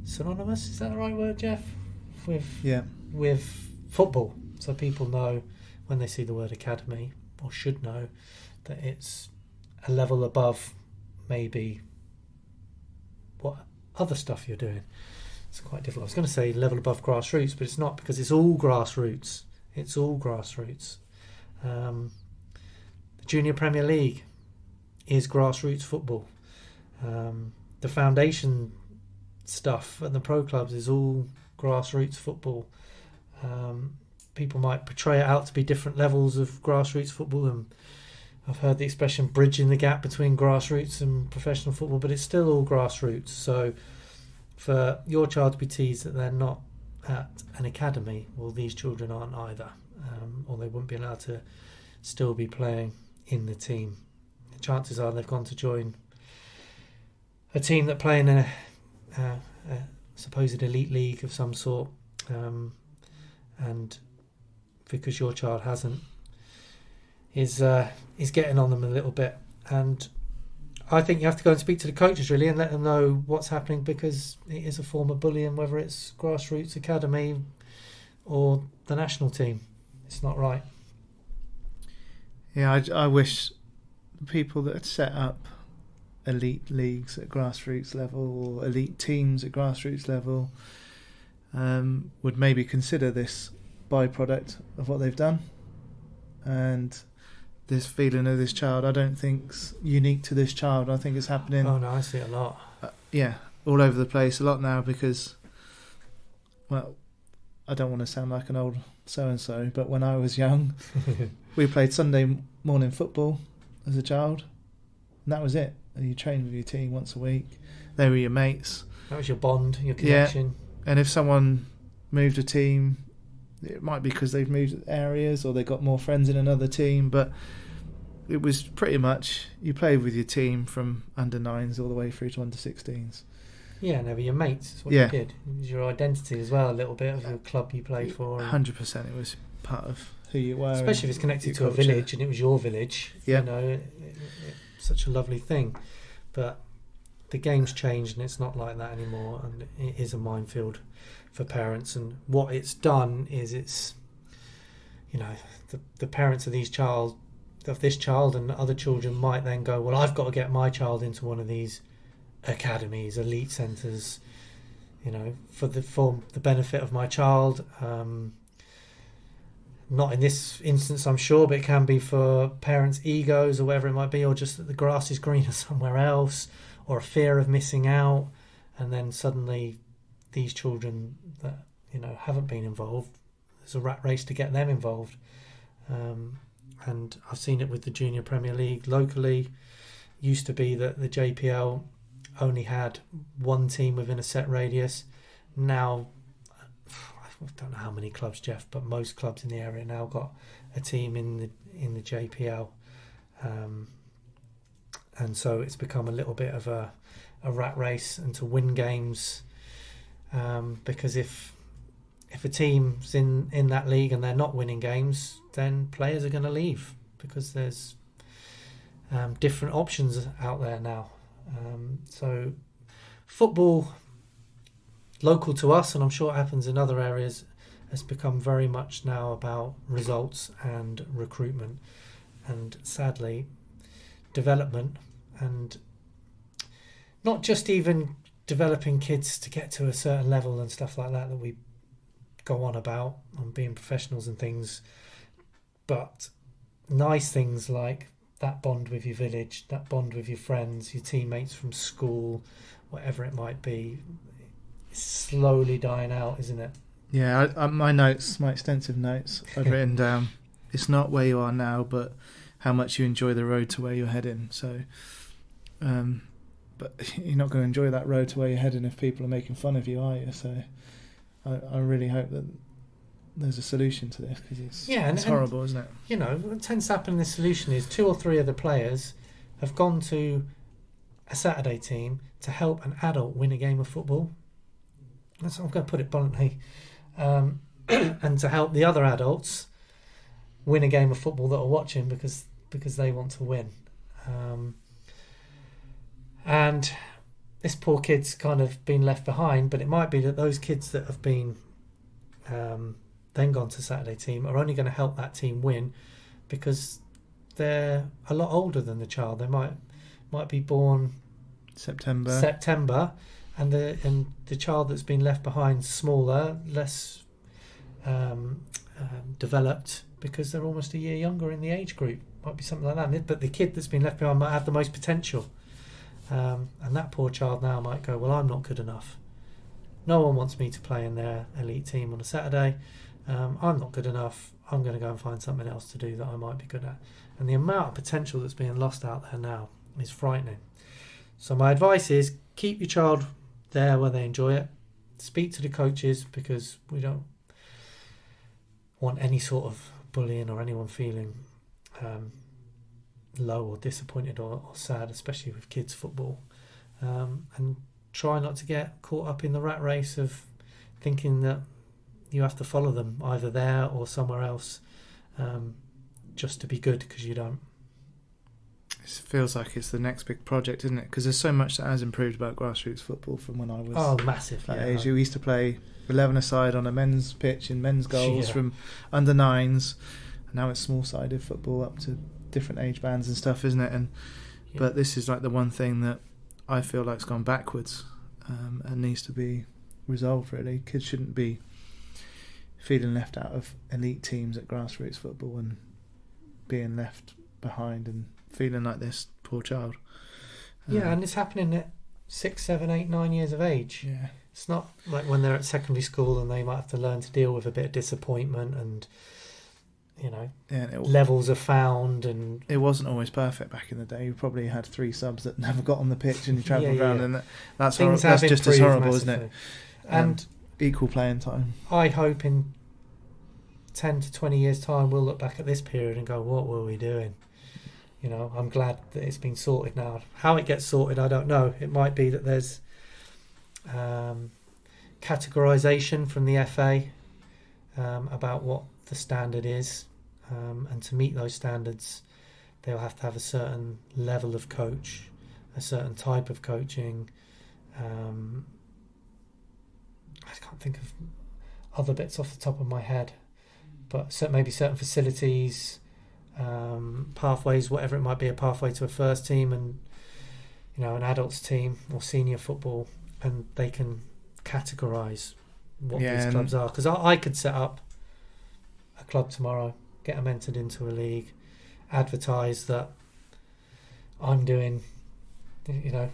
synonymous, is that the right word, Geoff? With football. So people know when they see the word academy, or should know, that it's a level above maybe what other stuff you're doing. It's quite difficult. I was going to say level above grassroots, but it's not, because it's all grassroots. It's all grassroots. The Junior Premier League is grassroots football. The foundation stuff and the pro clubs is all grassroots football. People might portray it out to be different levels of grassroots football, and I've heard the expression bridging the gap between grassroots and professional football, but it's still all grassroots. So for your child to be teased that they're not at an academy, well, these children aren't either, or they wouldn't be allowed to still be playing in the team. The chances are they've gone to join a team that play in a supposed elite league of some sort, and because your child hasn't, is getting on them a little bit. And I think you have to go and speak to the coaches really and let them know what's happening, because it is a form of bullying, whether it's grassroots academy or the national team. It's not right. Yeah, I wish people that had set up elite leagues at grassroots level, or elite teams at grassroots level, would maybe consider this byproduct of what they've done. And this feeling of this child, I don't think's unique to this child. I think it's happening. Oh no, I see it a lot. All over the place a lot now, because, well, I don't want to sound like an old so-and-so, but when I was young, we played Sunday morning football as a child, and that was it. And you trained with your team once a week. They were your mates. That was your bond, your connection. Yeah. And if someone moved a team, it might be because they've moved areas or they got more friends in another team, but it was pretty much you played with your team from under 9s all the way through to under 16s. Yeah, and they were your mates. It's what Yeah. you did. It was your identity as well, a little bit of the club you played for. 100%. It was part of who you were. Especially if it's connected your to a culture. village and it was your village. Yeah. You know, it's such a lovely thing. But the game's changed and it's not like that anymore. And it is a minefield for parents. And what it's done is it's, you know, the parents of this child and other children might then go, well, I've got to get my child into one of these academies, elite centres, you know, for the benefit of my child. Not in this instance, I'm sure, but it can be for parents' egos or whatever it might be, or just that the grass is greener somewhere else, or a fear of missing out. And then suddenly these children that, you know, haven't been involved, there's a rat race to get them involved. And I've seen it with the Junior Premier League locally. Used to be that the JPL only had one team within a set radius. Now, I don't know how many clubs, Geoff, but most clubs in the area now got a team in the JPL, and so it's become a little bit of a rat race and to win games, because if a team's in that league and they're not winning games, then players are going to leave because there's different options out there now. So football, local to us, and I'm sure it happens in other areas, has become very much now about results and recruitment, and sadly development, and not just even developing kids to get to a certain level and stuff like that we go on about on being professionals and things, but nice things like that bond with your village, that bond with your friends, your teammates from school, whatever it might be. It's slowly dying out, isn't it? Yeah, my extensive notes, I've written down, it's not where you are now, but how much you enjoy the road to where you're heading. So, but you're not going to enjoy that road to where you're heading if people are making fun of you, are you? So I really hope that there's a solution to this, because it's horrible, isn't it? You know, what tends to happen in this solution is 2 or 3 of the players have gone to a Saturday team to help an adult win a game of football. I'm going to put it bluntly. And to help the other adults win a game of football that are watching because they want to win. And this poor kid's kind of been left behind, but it might be that those kids that have been then gone to Saturday team are only going to help that team win because they're a lot older than the child. They might be born September, and the child that's been left behind smaller, less developed, because they're almost a year younger in the age group. Might be something like that. But the kid that's been left behind might have the most potential, and that poor child now might go, well, I'm not good enough. No one wants me to play in their elite team on a Saturday. I'm not good enough. I'm going to go and find something else to do that I might be good at. And the amount of potential that's being lost out there now is frightening. So my advice is keep your child there where they enjoy it. Speak to the coaches, because we don't want any sort of bullying or anyone feeling low or disappointed or sad, especially with kids football. And try not to get caught up in the rat race of thinking that you have to follow them either there or somewhere else just to be good, because you don't. It feels like it's the next big project, isn't it? Because there's so much that has improved about grassroots football from when I was massive that age. We used to play 11-a-side on a men's pitch in men's goals from under 9s, and now it's small-sided football up to different age bands and stuff, isn't it? But this is like the one thing that I feel like's gone backwards and needs to be resolved, really. Kids shouldn't be feeling left out of elite teams at grassroots football and being left behind and feeling like this poor child. And it's happening at 6, 7, 8, 9 years of age. Yeah, it's not like when they're at secondary school and they might have to learn to deal with a bit of disappointment and, you know, levels are found. And it wasn't always perfect back in the day. You probably had 3 subs that never got on the pitch and you travelled around, and that's that's just as horrible, massively, isn't it? And equal playing time. I hope in 10 to 20 years' time we'll look back at this period and go, what were we doing? You know, I'm glad that it's been sorted now. How it gets sorted, I don't know. It might be that there's categorisation from the FA about what the standard is, and to meet those standards they'll have to have a certain level of coach, a certain type of coaching. I can't think of other bits off the top of my head, but maybe certain facilities, pathways, whatever it might be, a pathway to a first team and an adults team or senior football, and they can categorise what these clubs are. Because I could set up a club tomorrow, get them entered into a league, advertise that I'm doing,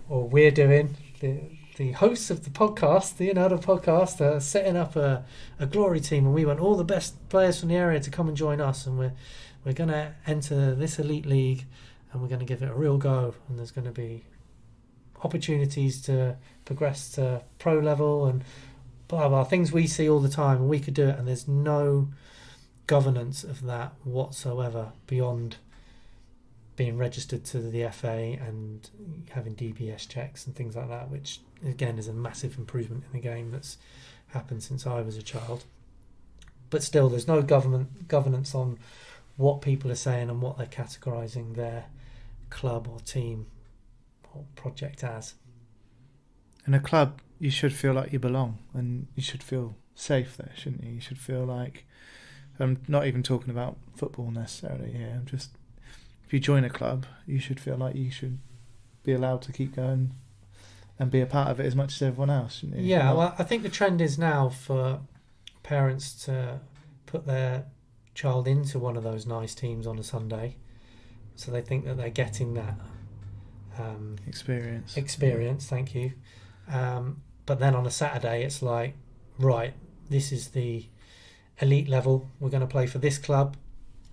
or we're doing, the hosts of the podcast, the podcast, are setting up a glory team, and we want all the best players from the area to come and join us, and we're going to enter this elite league, and we're going to give it a real go, and there's going to be opportunities to progress to pro level and blah blah, things we see all the time, and we could do it, and there's no governance of that whatsoever beyond being registered to the FA and having DBS checks and things like that, which again is a massive improvement in the game that's happened since I was a child. But still, there's no governance on what people are saying and what they're categorising their club or team or project as. In a club, you should feel like you belong, and you should feel safe there, shouldn't you? You should feel like, I'm not even talking about football necessarily here, I'm just, if you join a club, you should feel like you should be allowed to keep going and be a part of it as much as everyone else, shouldn't you? Yeah, well, I think the trend is now for parents to put their child into one of those nice teams on a Sunday, so they think that they're getting that experience, thank you. But then on a Saturday it's like, right, this is the elite level, we're going to play for this club,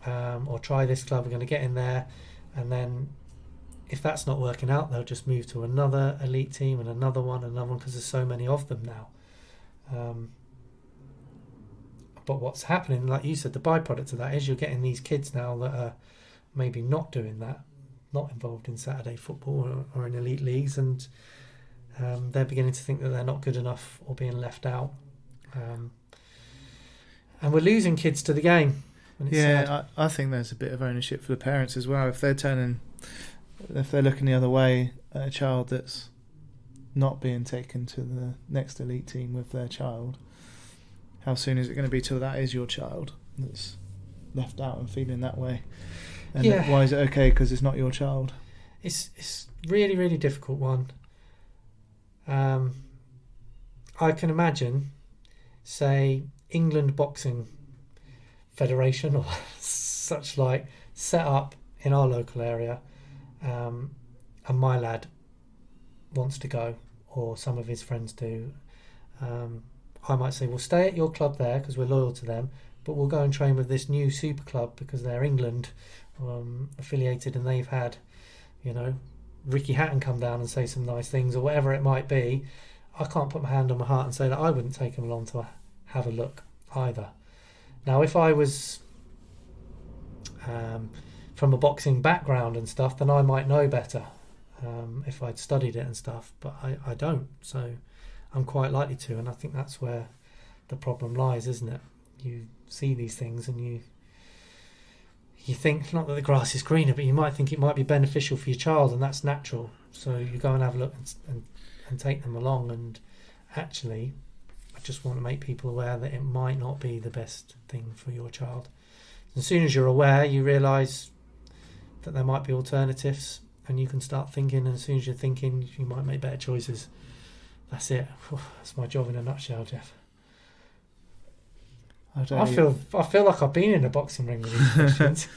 or try this club, we're going to get in there, and then if that's not working out, they'll just move to another elite team and another one, because there's so many of them now. But what's happening, like you said, the byproduct of that is you're getting these kids now that are maybe not doing that, not involved in Saturday football or in elite leagues, and they're beginning to think that they're not good enough or being left out. And we're losing kids to the game. I think there's a bit of ownership for the parents as well. If they're looking the other way at a child that's not being taken to the next elite team with their child, how soon is it going to be till that is your child that's left out and feeling that way? And why is it okay? Because it's not your child. It's really, really difficult one. I can imagine, say, England Boxing Federation or such like set up in our local area, and my lad wants to go, or some of his friends do. I might say, we'll stay at your club there because we're loyal to them, but we'll go and train with this new super club because they're England affiliated, and they've had, Ricky Hatton come down and say some nice things or whatever it might be. I can't put my hand on my heart and say that I wouldn't take him along to have a look either. Now, if I was from a boxing background and stuff, then I might know better if I'd studied it and stuff, but I don't, so I'm quite likely to, and I think that's where the problem lies, isn't it? You see these things and you think, not that the grass is greener, but you might think it might be beneficial for your child, and that's natural, so you go and have a look and take them along. And actually, I just want to make people aware that it might not be the best thing for your child. As soon as you're aware, you realise that there might be alternatives, and you can start thinking, and as soon as you're thinking, you might make better choices. That's it. That's my job in a nutshell, Geoff. I feel like I've been in a boxing ring with these questions.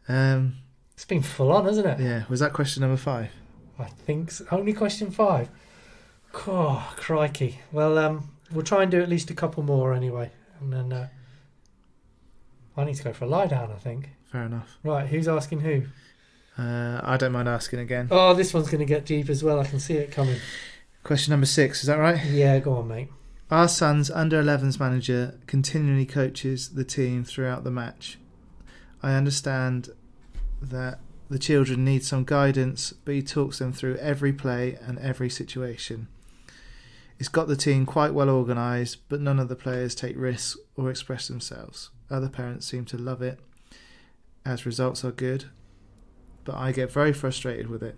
It's been full on, hasn't it? Yeah. Was that question number 5? I think so. Only question 5. Oh, crikey. Well, we'll try and do at least a couple more anyway, and then I need to go for a lie down, I think. Fair enough. Right, who's asking who? I don't mind asking again. Oh, this one's going to get deep as well. I can see it coming. Question number 6, is that right? Yeah, go on, mate. Our son's under-11s manager continually coaches the team throughout the match. I understand that the children need some guidance, but he talks them through every play and every situation. It's got the team quite well organised, but none of the players take risks or express themselves. Other parents seem to love it, as results are good, but I get very frustrated with it.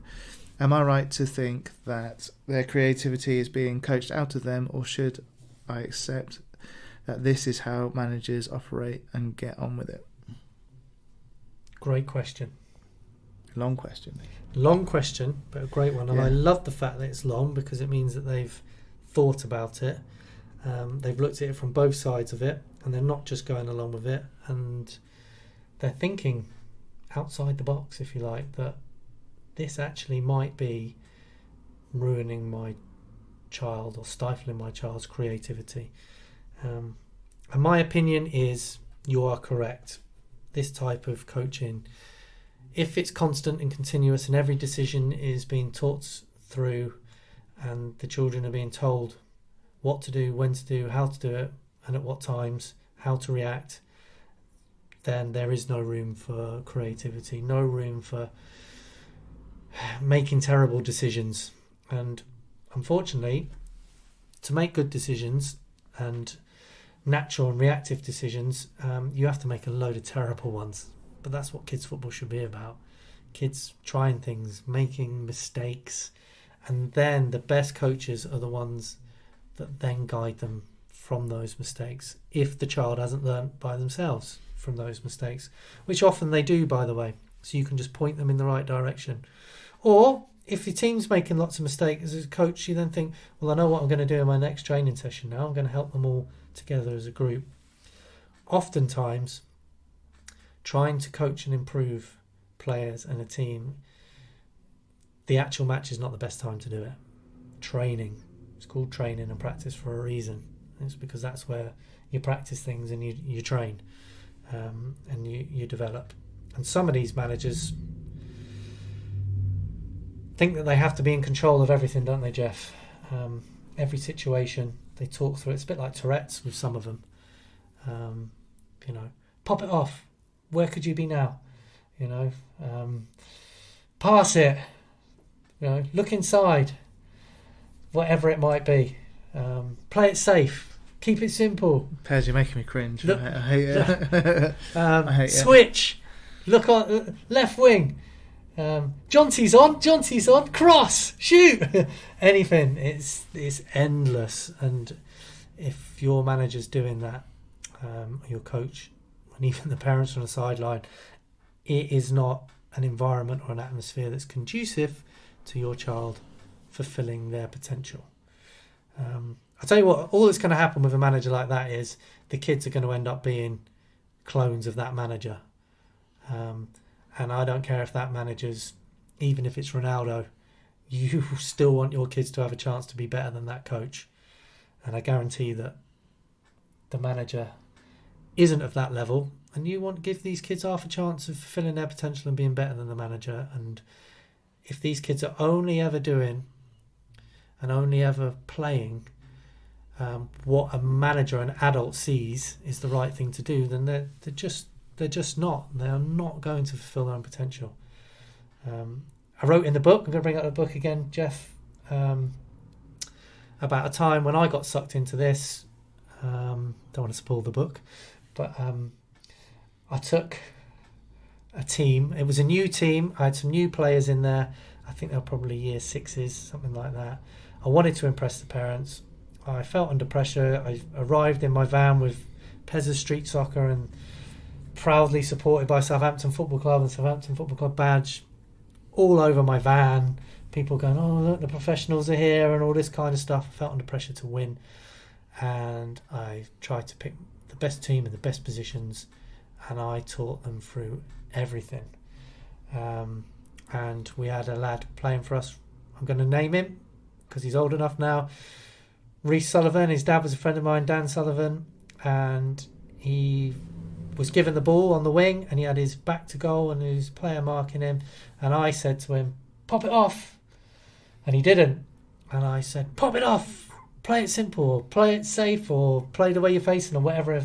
Am I right to think that their creativity is being coached out of them, or should I accept that this is how managers operate and get on with it? Great question. Long question. Long question, but a great one. And Yeah. I love the fact that it's long, because it means that they've thought about it. They've looked at it from both sides of it, and they're not just going along with it. And they're thinking outside the box, if you like, that this actually might be ruining my child or stifling my child's creativity. And my opinion is you are correct. This type of coaching, if it's constant and continuous and every decision is being taught through and the children are being told what to do, when to do, how to do it, and at what times, how to react, then there is no room for creativity, no room for making terrible decisions. And unfortunately, to make good decisions and natural and reactive decisions, you have to make a load of terrible ones. But that's what kids football should be about. Kids trying things, making mistakes, and then the best coaches are the ones that then guide them from those mistakes, if the child hasn't learnt by themselves from those mistakes, which often they do, by the way. So you can just point them in the right direction. Or if your team's making lots of mistakes as a coach, you then think, well, I know what I'm going to do in my next training session now. I'm going to help them all together as a group. Oftentimes, trying to coach and improve players and a team, the actual match is not the best time to do it. Training. It's called training and practice for a reason. It's because that's where you practice things and you train and you develop. And some of these managers think that they have to be in control of everything, don't they, Geoff? Every situation they talk through. It's a bit like Tourette's with some of them. Pop it off. Where could you be now? Pass it. Look inside. Whatever it might be. Play it safe. Keep it simple. Pez, you're making me cringe. Look, I hate it. I hate it. Switch. Look on left wing. Jonty's on. Cross. Shoot. Anything. It's endless. And if your manager's doing that, your coach, and even the parents on the sideline, it is not an environment or an atmosphere that's conducive to your child fulfilling their potential. I'll tell you what, all that's going to happen with a manager like that is the kids are going to end up being clones of that manager. And I don't care if that manager's, even if it's Ronaldo, you still want your kids to have a chance to be better than that coach. And I guarantee that the manager isn't of that level, and you want to give these kids half a chance of fulfilling their potential and being better than the manager. And if these kids are only ever doing and only ever playing what a manager, an adult, sees is the right thing to do, then they're just not. They are not going to fulfil their own potential. I wrote in the book, I'm going to bring up the book again, Geoff, about a time when I got sucked into this. Don't want to spoil the book, but I took a team. It was a new team. I had some new players in there. I think they were probably year sixes, something like that. I wanted to impress the parents. I felt under pressure. I arrived in my van with Pez's Street Soccer and proudly supported by Southampton Football Club and Southampton Football Club badge all over my van. People going, oh, look, the professionals are here and all this kind of stuff. I felt under pressure to win. And I tried to pick the best team in the best positions, and I taught them through everything. And we had a lad playing for us. I'm going to name him because he's old enough now. Reece Sullivan. His dad was a friend of mine, Dan Sullivan, and he was given the ball on the wing and he had his back to goal and his player marking him, and I said to him, pop it off, and he didn't. And I said, pop it off, play it simple, or play it safe, or play the way you're facing, or whatever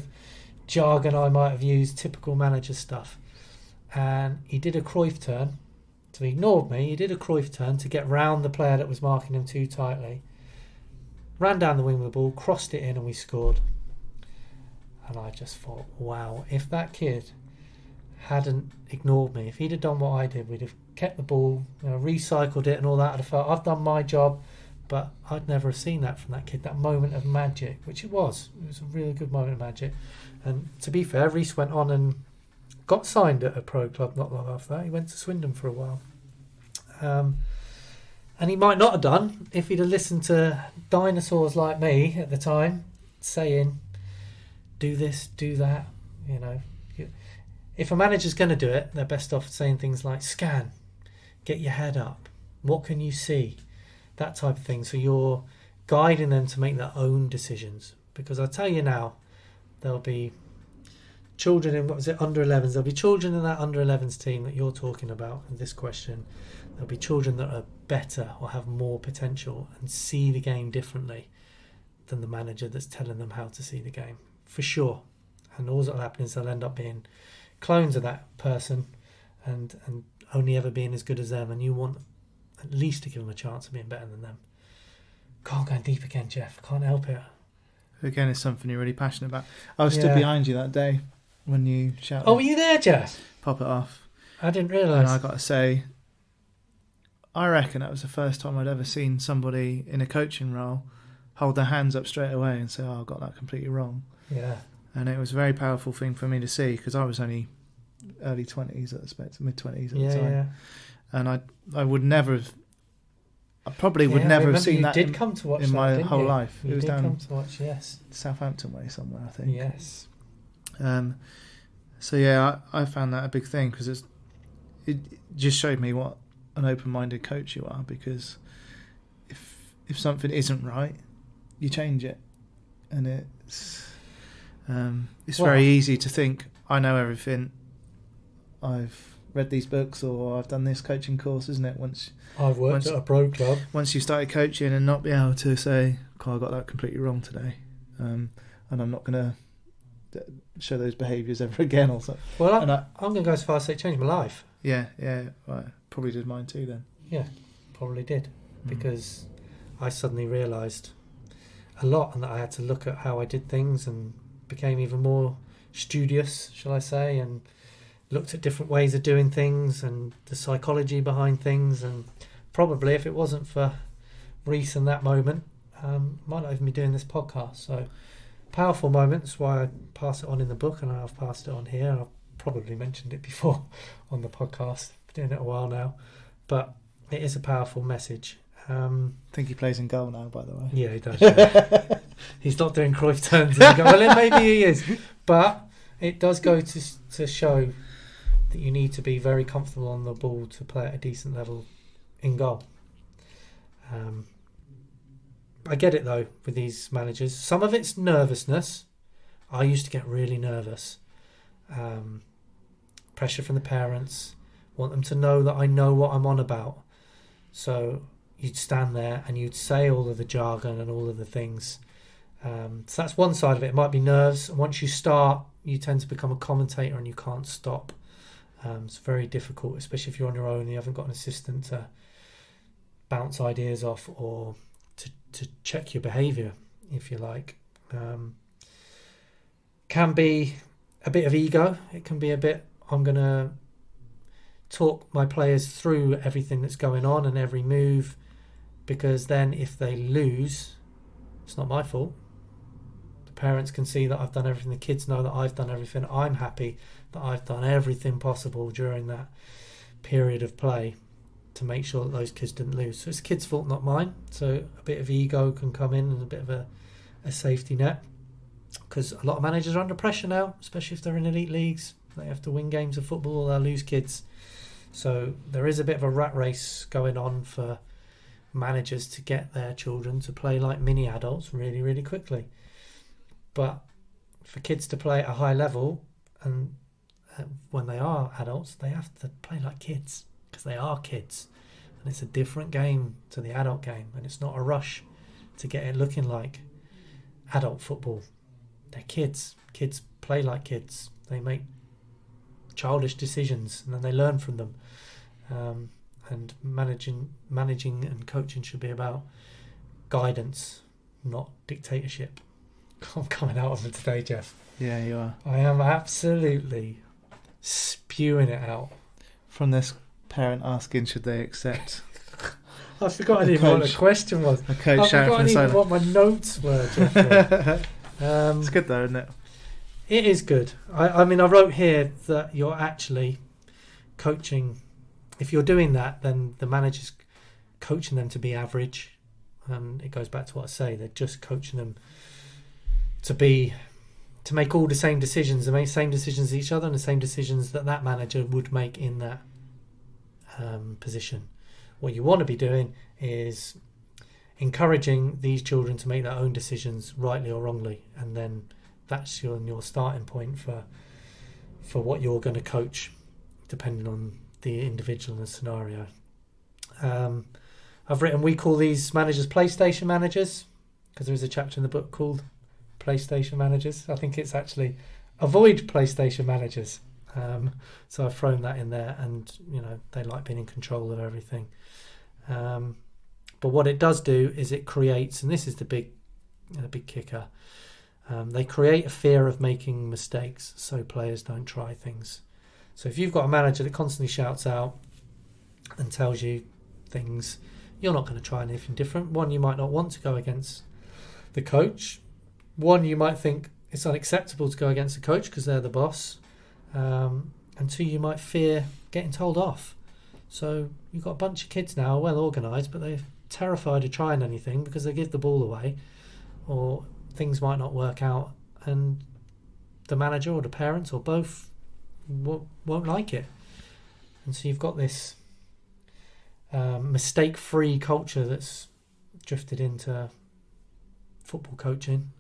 jargon I might have used, typical manager stuff. And he did a Cruyff turn, so he ignored me. He did a Cruyff turn to get round the player that was marking him too tightly, ran down the wing with the ball, crossed it in, and we scored. And I just thought, wow, if that kid hadn't ignored me, if he'd have done what I did, we'd have kept the ball, recycled it and all that. I'd have felt I've done my job, but I'd never have seen that from that kid, that moment of magic, which it was. It was a really good moment of magic. And to be fair, Reece went on and got signed at a pro club not long after that. He went to Swindon for a while. And he might not have done if he'd have listened to dinosaurs like me at the time saying, do this, do that. If a manager's going to do it, they're best off saying things like scan, get your head up, what can you see, that type of thing. So you're guiding them to make their own decisions. Because I tell you now, there'll be children in, under 11s. There'll be children in that under 11s team that you're talking about in this question. There'll be children that are better or have more potential and see the game differently than the manager that's telling them how to see the game, for sure. And all that'll happen is they'll end up being clones of that person and only ever being as good as them. And you want at least to give them a chance of being better than them. Can't go deep again, Geoff. Can't help it. Again, it's something you're really passionate about. I was stood behind you that day when you shouted. Oh, were you there, Geoff? Pop it off. I didn't realise. And I got to say, I reckon that was the first time I'd ever seen somebody in a coaching role hold their hands up straight away and say, oh, I got that completely wrong. Yeah. And it was a very powerful thing for me to see, because I was only early 20s at the spectrum, mid-20s at the time. Yeah. And I would never have, I probably would never have seen that in my whole life. You it was did down come to watch, yes. Southampton way somewhere, I think. Yes. So yeah, I found that a big thing, because it just showed me what an open-minded coach you are, because if something isn't right, you change it. And it's very easy to think, I know everything, I've read these books, or I've done this coaching course, isn't it? I've worked at a pro club. Once you started coaching and not be able to say, I got that completely wrong today, and I'm not going to show those behaviours ever again or something. Well, I'm going to go as far as say it changed my life. Yeah, well, probably did mine too then. Yeah, probably did, because I suddenly realised a lot, and that I had to look at how I did things and became even more studious, shall I say, and looked at different ways of doing things and the psychology behind things. And probably if it wasn't for Reece in that moment, might not even be doing this podcast. So powerful moments, why I pass it on in the book, and I've passed it on here, and I've probably mentioned it before on the podcast. Been doing it a while now, but it is a powerful message. I think he plays in goal now, by the way. Yeah, he does. Yeah. He's not doing Cruyff turns. And you go, well, then maybe he is. But it does go to show that you need to be very comfortable on the ball to play at a decent level in goal. I get it, though, with these managers. Some of it's nervousness. I used to get really nervous. Pressure from the parents. Want them to know that I know what I'm on about. So you'd stand there and you'd say all of the jargon and all of the things. So that's one side of it. It might be nerves. And once you start, you tend to become a commentator and you can't stop. It's very difficult, especially if you're on your own and you haven't got an assistant to bounce ideas off or to check your behaviour, if you like. Can be a bit of ego. It can be a bit, I'm going to talk my players through everything that's going on and every move, because then if they lose, it's not my fault. The parents can see that I've done everything. The kids know that I've done everything. I'm happy that I've done everything possible during that period of play to make sure that those kids didn't lose. So it's the kids' fault, not mine. So a bit of ego can come in and a bit of a safety net, because a lot of managers are under pressure now, especially if they're in elite leagues. They have to win games of football or they'll lose kids. So there is a bit of a rat race going on for managers to get their children to play like mini adults really, really quickly. But for kids to play at a high level, and when they are adults, they have to play like kids, because they are kids. And it's a different game to the adult game, and it's not a rush to get it looking like adult football. They're kids. Kids play like kids. They make childish decisions and then they learn from them. And managing and coaching should be about guidance, not dictatorship. I'm coming out of it today, Geoff. Yeah, you are. I am absolutely spewing it out. From this parent asking, should they accept? I've forgotten even what the question was. A coach I've shouting from forgotten the even what my notes were, Geoff. It's good though, isn't it? It is good. I mean, I wrote here that you're actually coaching. If you're doing that, then the manager's coaching them to be average. And it goes back to what I say. They're just coaching them to make all the same decisions, the same decisions as each other, and the same decisions that manager would make in that position. What you want to be doing is encouraging these children to make their own decisions, rightly or wrongly, and then that's your starting point for what you're going to coach, depending on the individual and the scenario. I've written, we call these managers PlayStation managers, because there is a chapter in the book called PlayStation managers. I think it's actually avoid PlayStation managers. So I've thrown that in there, and they like being in control of everything. But what it does do is it creates, and this is the big kicker, they create a fear of making mistakes, so players don't try things. So if you've got a manager that constantly shouts out and tells you things, you're not going to try anything different. One, you might not want to go against the coach. One, you might think it's unacceptable to go against the coach because they're the boss. And two, you might fear getting told off. So you've got a bunch of kids now, well organised, but they're terrified of trying anything because they give the ball away, or things might not work out, and the manager or the parents or both won't like it. And so you've got this mistake-free culture that's drifted into football coaching,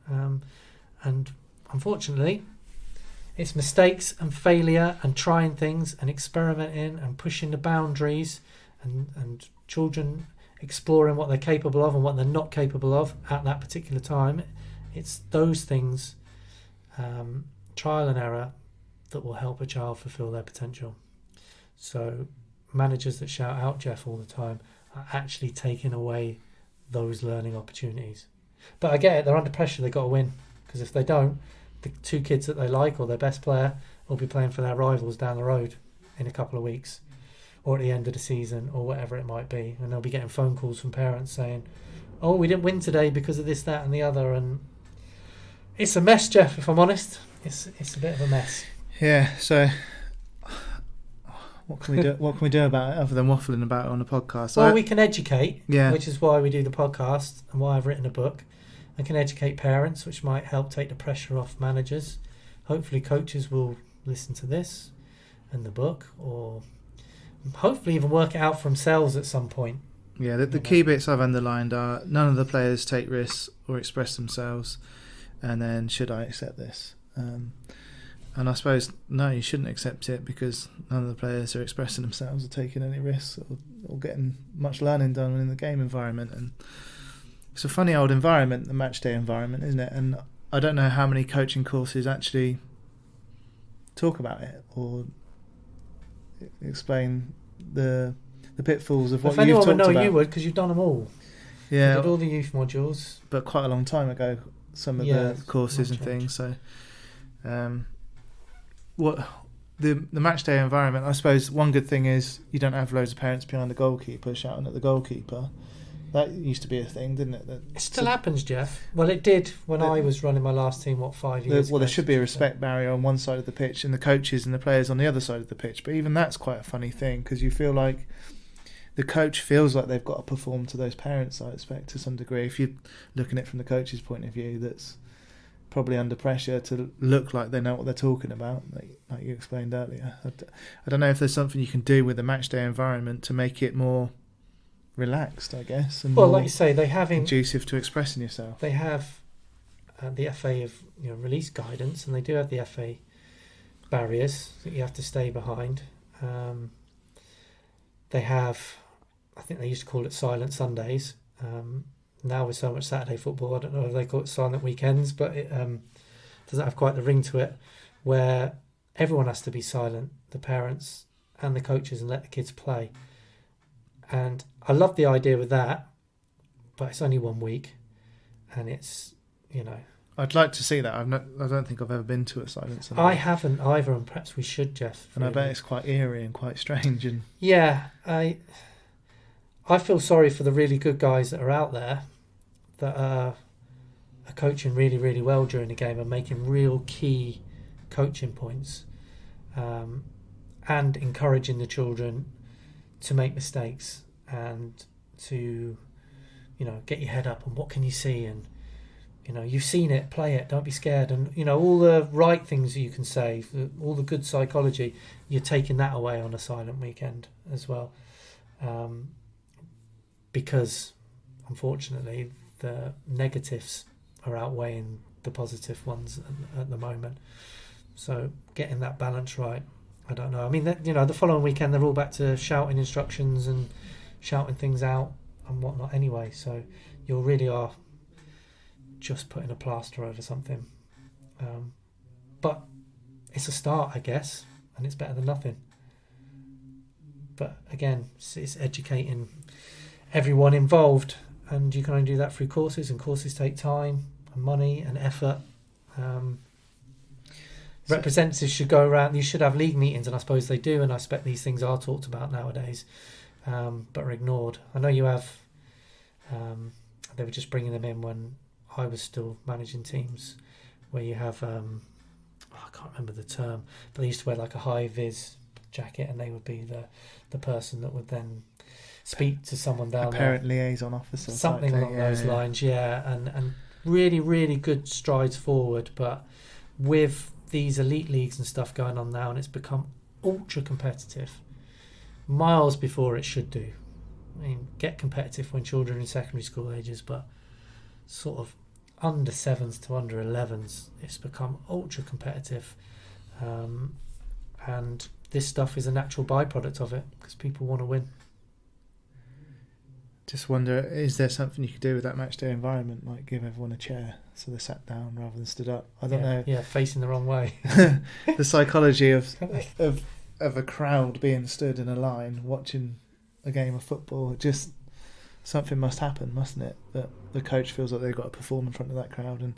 and unfortunately it's mistakes and failure and trying things and experimenting and pushing the boundaries and children exploring what they're capable of and what they're not capable of at that particular time. It's those things, trial and error, that will help a child fulfill their potential. So managers that shout out Geoff all the time are actually taking away those learning opportunities. But I get it, they're under pressure, they've got to win, because if they don't, the two kids that they like or their best player will be playing for their rivals down the road in a couple of weeks or at the end of the season or whatever it might be, and they'll be getting phone calls from parents saying, oh, we didn't win today because of this, that and the other. And it's a mess, Geoff, if I'm honest. It's a bit of a mess. Yeah, so what can we do? What can we do about it other than waffling about it on the podcast? Well, we can educate, yeah, which is why we do the podcast and why I've written a book. I can educate parents, which might help take the pressure off managers. Hopefully coaches will listen to this and the book, or hopefully even work it out for themselves at some point. Yeah, the key bits I've underlined are none of the players take risks or express themselves, and then should I accept this? And I suppose, no, you shouldn't accept it, because none of the players are expressing themselves or taking any risks or getting much learning done in the game environment. And it's a funny old environment, the match day environment, isn't it? And I don't know how many coaching courses actually talk about it or explain the pitfalls of what you've talked about. If anyone would know, you would, because you've done them all. Yeah, you did all the youth modules, but quite a long time ago, some of the courses and things. So, what the match day environment? I suppose one good thing is you don't have loads of parents behind the goalkeeper shouting at the goalkeeper. That used to be a thing, didn't it? It still happens, Geoff. Well, it did when I was running my last team, 5 years ago. Well, there should be a respect barrier on one side of the pitch and the coaches and the players on the other side of the pitch. But even that's quite a funny thing, because you feel like the coach feels like they've got to perform to those parents, I expect, to some degree. If you're looking at it from the coach's point of view, that's probably under pressure to look like they know what they're talking about, like you explained earlier. I don't know if there's something you can do with the match day environment to make it more relaxed, I guess, and like you say, they have conducive to expressing yourself. They have the FA have release guidance, and they do have the FA barriers that you have to stay behind. They have, I think they used to call it silent Sundays. Now with so much Saturday football, I don't know if they call it silent weekends, but it doesn't have quite the ring to it, where everyone has to be silent, the parents and the coaches, and let the kids play. And I love the idea with that, but it's only 1 week. and it's, I'd like to see that. I don't think I've ever been to a silent Sunday. I haven't either, and perhaps we should, Geoff. And I bet it's quite eerie and quite strange. And yeah, I feel sorry for the really good guys that are out there that are coaching really, really well during the game and making real key coaching points, and encouraging the children to make mistakes and to, get your head up and what can you see, and you've seen it, play it, don't be scared, and all the right things that you can say, all the good psychology, you're taking that away on a silent weekend as well, because unfortunately the negatives are outweighing the positive ones at the moment. So getting that balance right, I don't know. I mean, the following weekend they're all back to shouting instructions and shouting things out and whatnot anyway. So you really are just putting a plaster over something. But it's a start, I guess, and it's better than nothing. But again, it's educating everyone involved, and you can only do that through courses, and courses take time and money and effort. Representatives should go around. You should have league meetings, and I suppose they do, and I expect these things are talked about nowadays, but are ignored. I know you have. They were just bringing them in when I was still managing teams, where you have I can't remember the term, but they used to wear like a high vis jacket, and they would be the person that would then speak to someone down there. Parent liaison officer, something along those lines, and really, really good strides forward. But with these elite leagues and stuff going on now, and it's become ultra competitive, miles before it should do. I mean, get competitive when children are in secondary school ages, but sort of under 7s to under 11s, it's become ultra competitive, and this stuff is a natural byproduct of it because people want to win. Just wonder, is there something you could do with that match day environment, like give everyone a chair so they're sat down rather than stood up? I don't know. Yeah, facing the wrong way. The psychology of a crowd being stood in a line watching a game of football, just something must happen, mustn't it? That the coach feels like they've got to perform in front of that crowd. And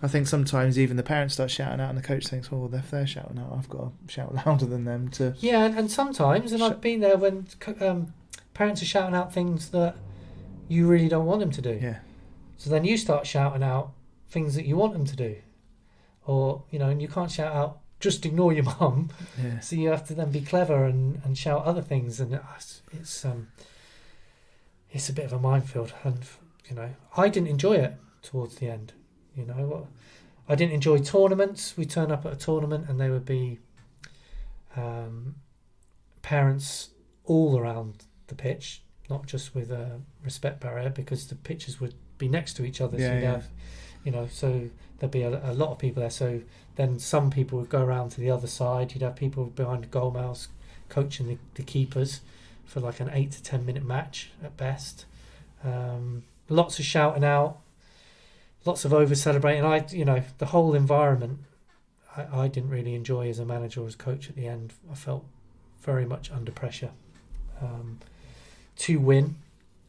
I think sometimes even the parents start shouting out, and the coach thinks, well, if they're shouting out, I've got to shout louder than them to... Yeah, and sometimes, and I've been there when parents are shouting out things that you really don't want them to do. Yeah. So then you start shouting out things that you want them to do. Or, and you can't shout out, just ignore your mum. Yeah. So you have to then be clever and shout other things. And it's a bit of a minefield. And, I didn't enjoy it towards the end. I didn't enjoy tournaments. We turn up at a tournament and there would be parents all around the pitch, not just with a respect barrier, because the pitches would be next to each other. So you'd have, so there'd be a lot of people there. So then some people would go around to the other side. You'd have people behind the goal mouths coaching the keepers for like an 8 to 10 minute match at best. Lots of shouting out, lots of over celebrating. The whole environment I didn't really enjoy as a manager or as a coach at the end. I felt very much under pressure to win,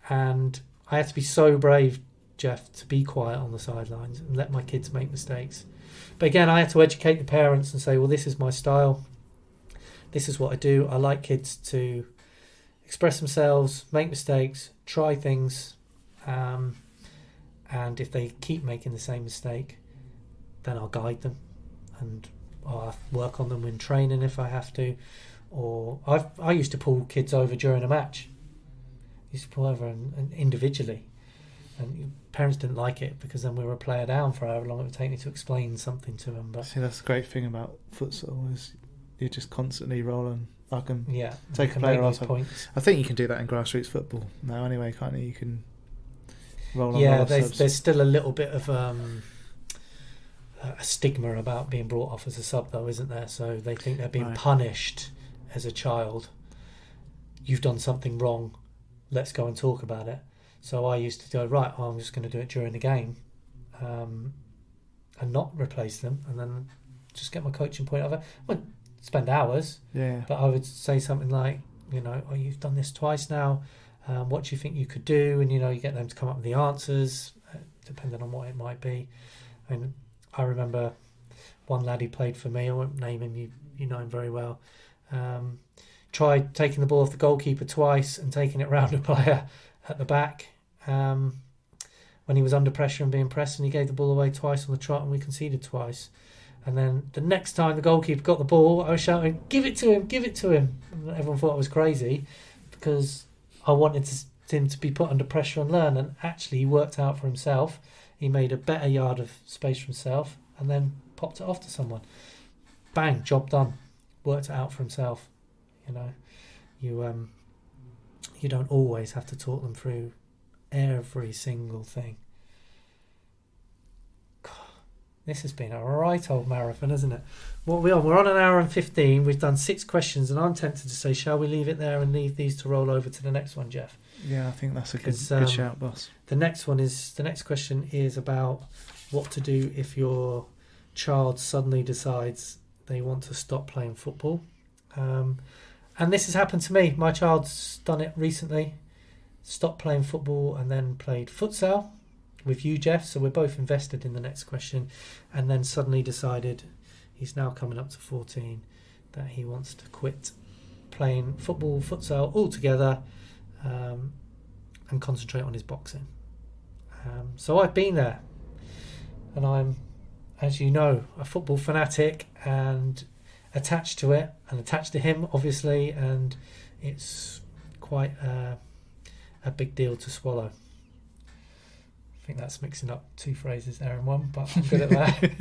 and I had to be so brave, Geoff, to be quiet on the sidelines and let my kids make mistakes. But again, I had to educate the parents and say, well, this is my style, this is what I do. I like kids to express themselves, make mistakes, try things, and if they keep making the same mistake, then I'll guide them, and I'll work on them in training if I have to. Or I used to pull kids over during a match. I used to pull over and individually, and parents didn't like it because then we were a player down for however long it would take me to explain something to them. But see, that's the great thing about futsal is you're just constantly rolling. I can take a player off. I think you can do that in grassroots football now anyway, can't you? You can roll on. Yeah, there's still a little bit of a stigma about being brought off as a sub, though, isn't there? So they think they're being punished as a child. You've done something wrong, let's go and talk about it. So I used to go, right, well, I'm just going to do it during the game, and not replace them, and then just get my coaching point over. I wouldn't spend hours, but I would say something like, you've done this twice now, what do you think you could do? And you get them to come up with the answers. depending on what it might be. And I remember one lad who played for me, I won't name him, you know him very well, tried taking the ball off the goalkeeper twice and taking it round a player at the back when he was under pressure and being pressed, and he gave the ball away twice on the trot and we conceded twice. And then the next time the goalkeeper got the ball, I was shouting, give it to him, give it to him. And everyone thought I was crazy because I wanted him to be put under pressure and learn. And actually he worked out for himself. He made a better yard of space for himself and then popped it off to someone. Bang, job done. Worked it out for himself. You know, you don't always have to talk them through every single thing. This has been a right old marathon, hasn't it? What we on? We're on an hour and 15. We've done 6 questions, and I'm tempted to say, shall we leave it there and leave these to roll over to the next one, Geoff? Yeah, I think that's a good shout, boss. The next question is about what to do if your child suddenly decides they want to stop playing football. And this has happened to me. My child's done it recently. Stopped playing football and then played futsal with you, Geoff, so we're both invested in the next question, and then suddenly decided, he's now coming up to 14, that he wants to quit playing football, futsal altogether, and concentrate on his boxing. So I've been there, and I'm, as you know, a football fanatic and attached to it, and attached to him, obviously, and it's quite a big deal to swallow. I think that's mixing up 2 phrases there in one, but I'm good at that.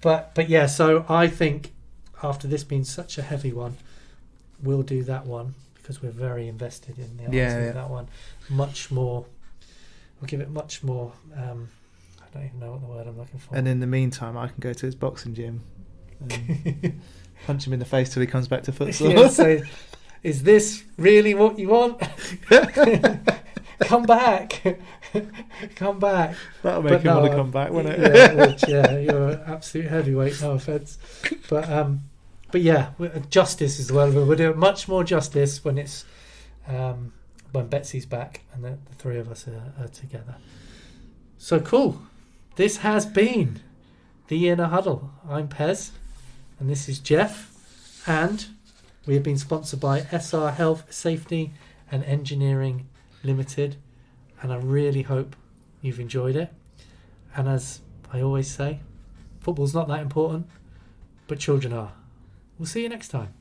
but yeah, so I think after this being such a heavy one, we'll do that one because we're very invested in the answer of that one. Much more, we'll give it much more, I don't even know what the word I'm looking for. And in the meantime, I can go to his boxing gym and punch him in the face till he comes back to futsal. Yeah, so is this really what you want? Come back. Come back. That'll make him want to come back, won't it? Yeah, you're an absolute heavyweight, no offence. But yeah, justice is the word. We'll do much more justice when it's when Betsy's back and the 3 of us are together. So cool. This has been the Inner Huddle. I'm Pez, and this is Geoff, and we have been sponsored by SR Health, Safety and Engineering Limited, and I really hope you've enjoyed it. And as I always say, football's not that important, but children are. We'll see you next time.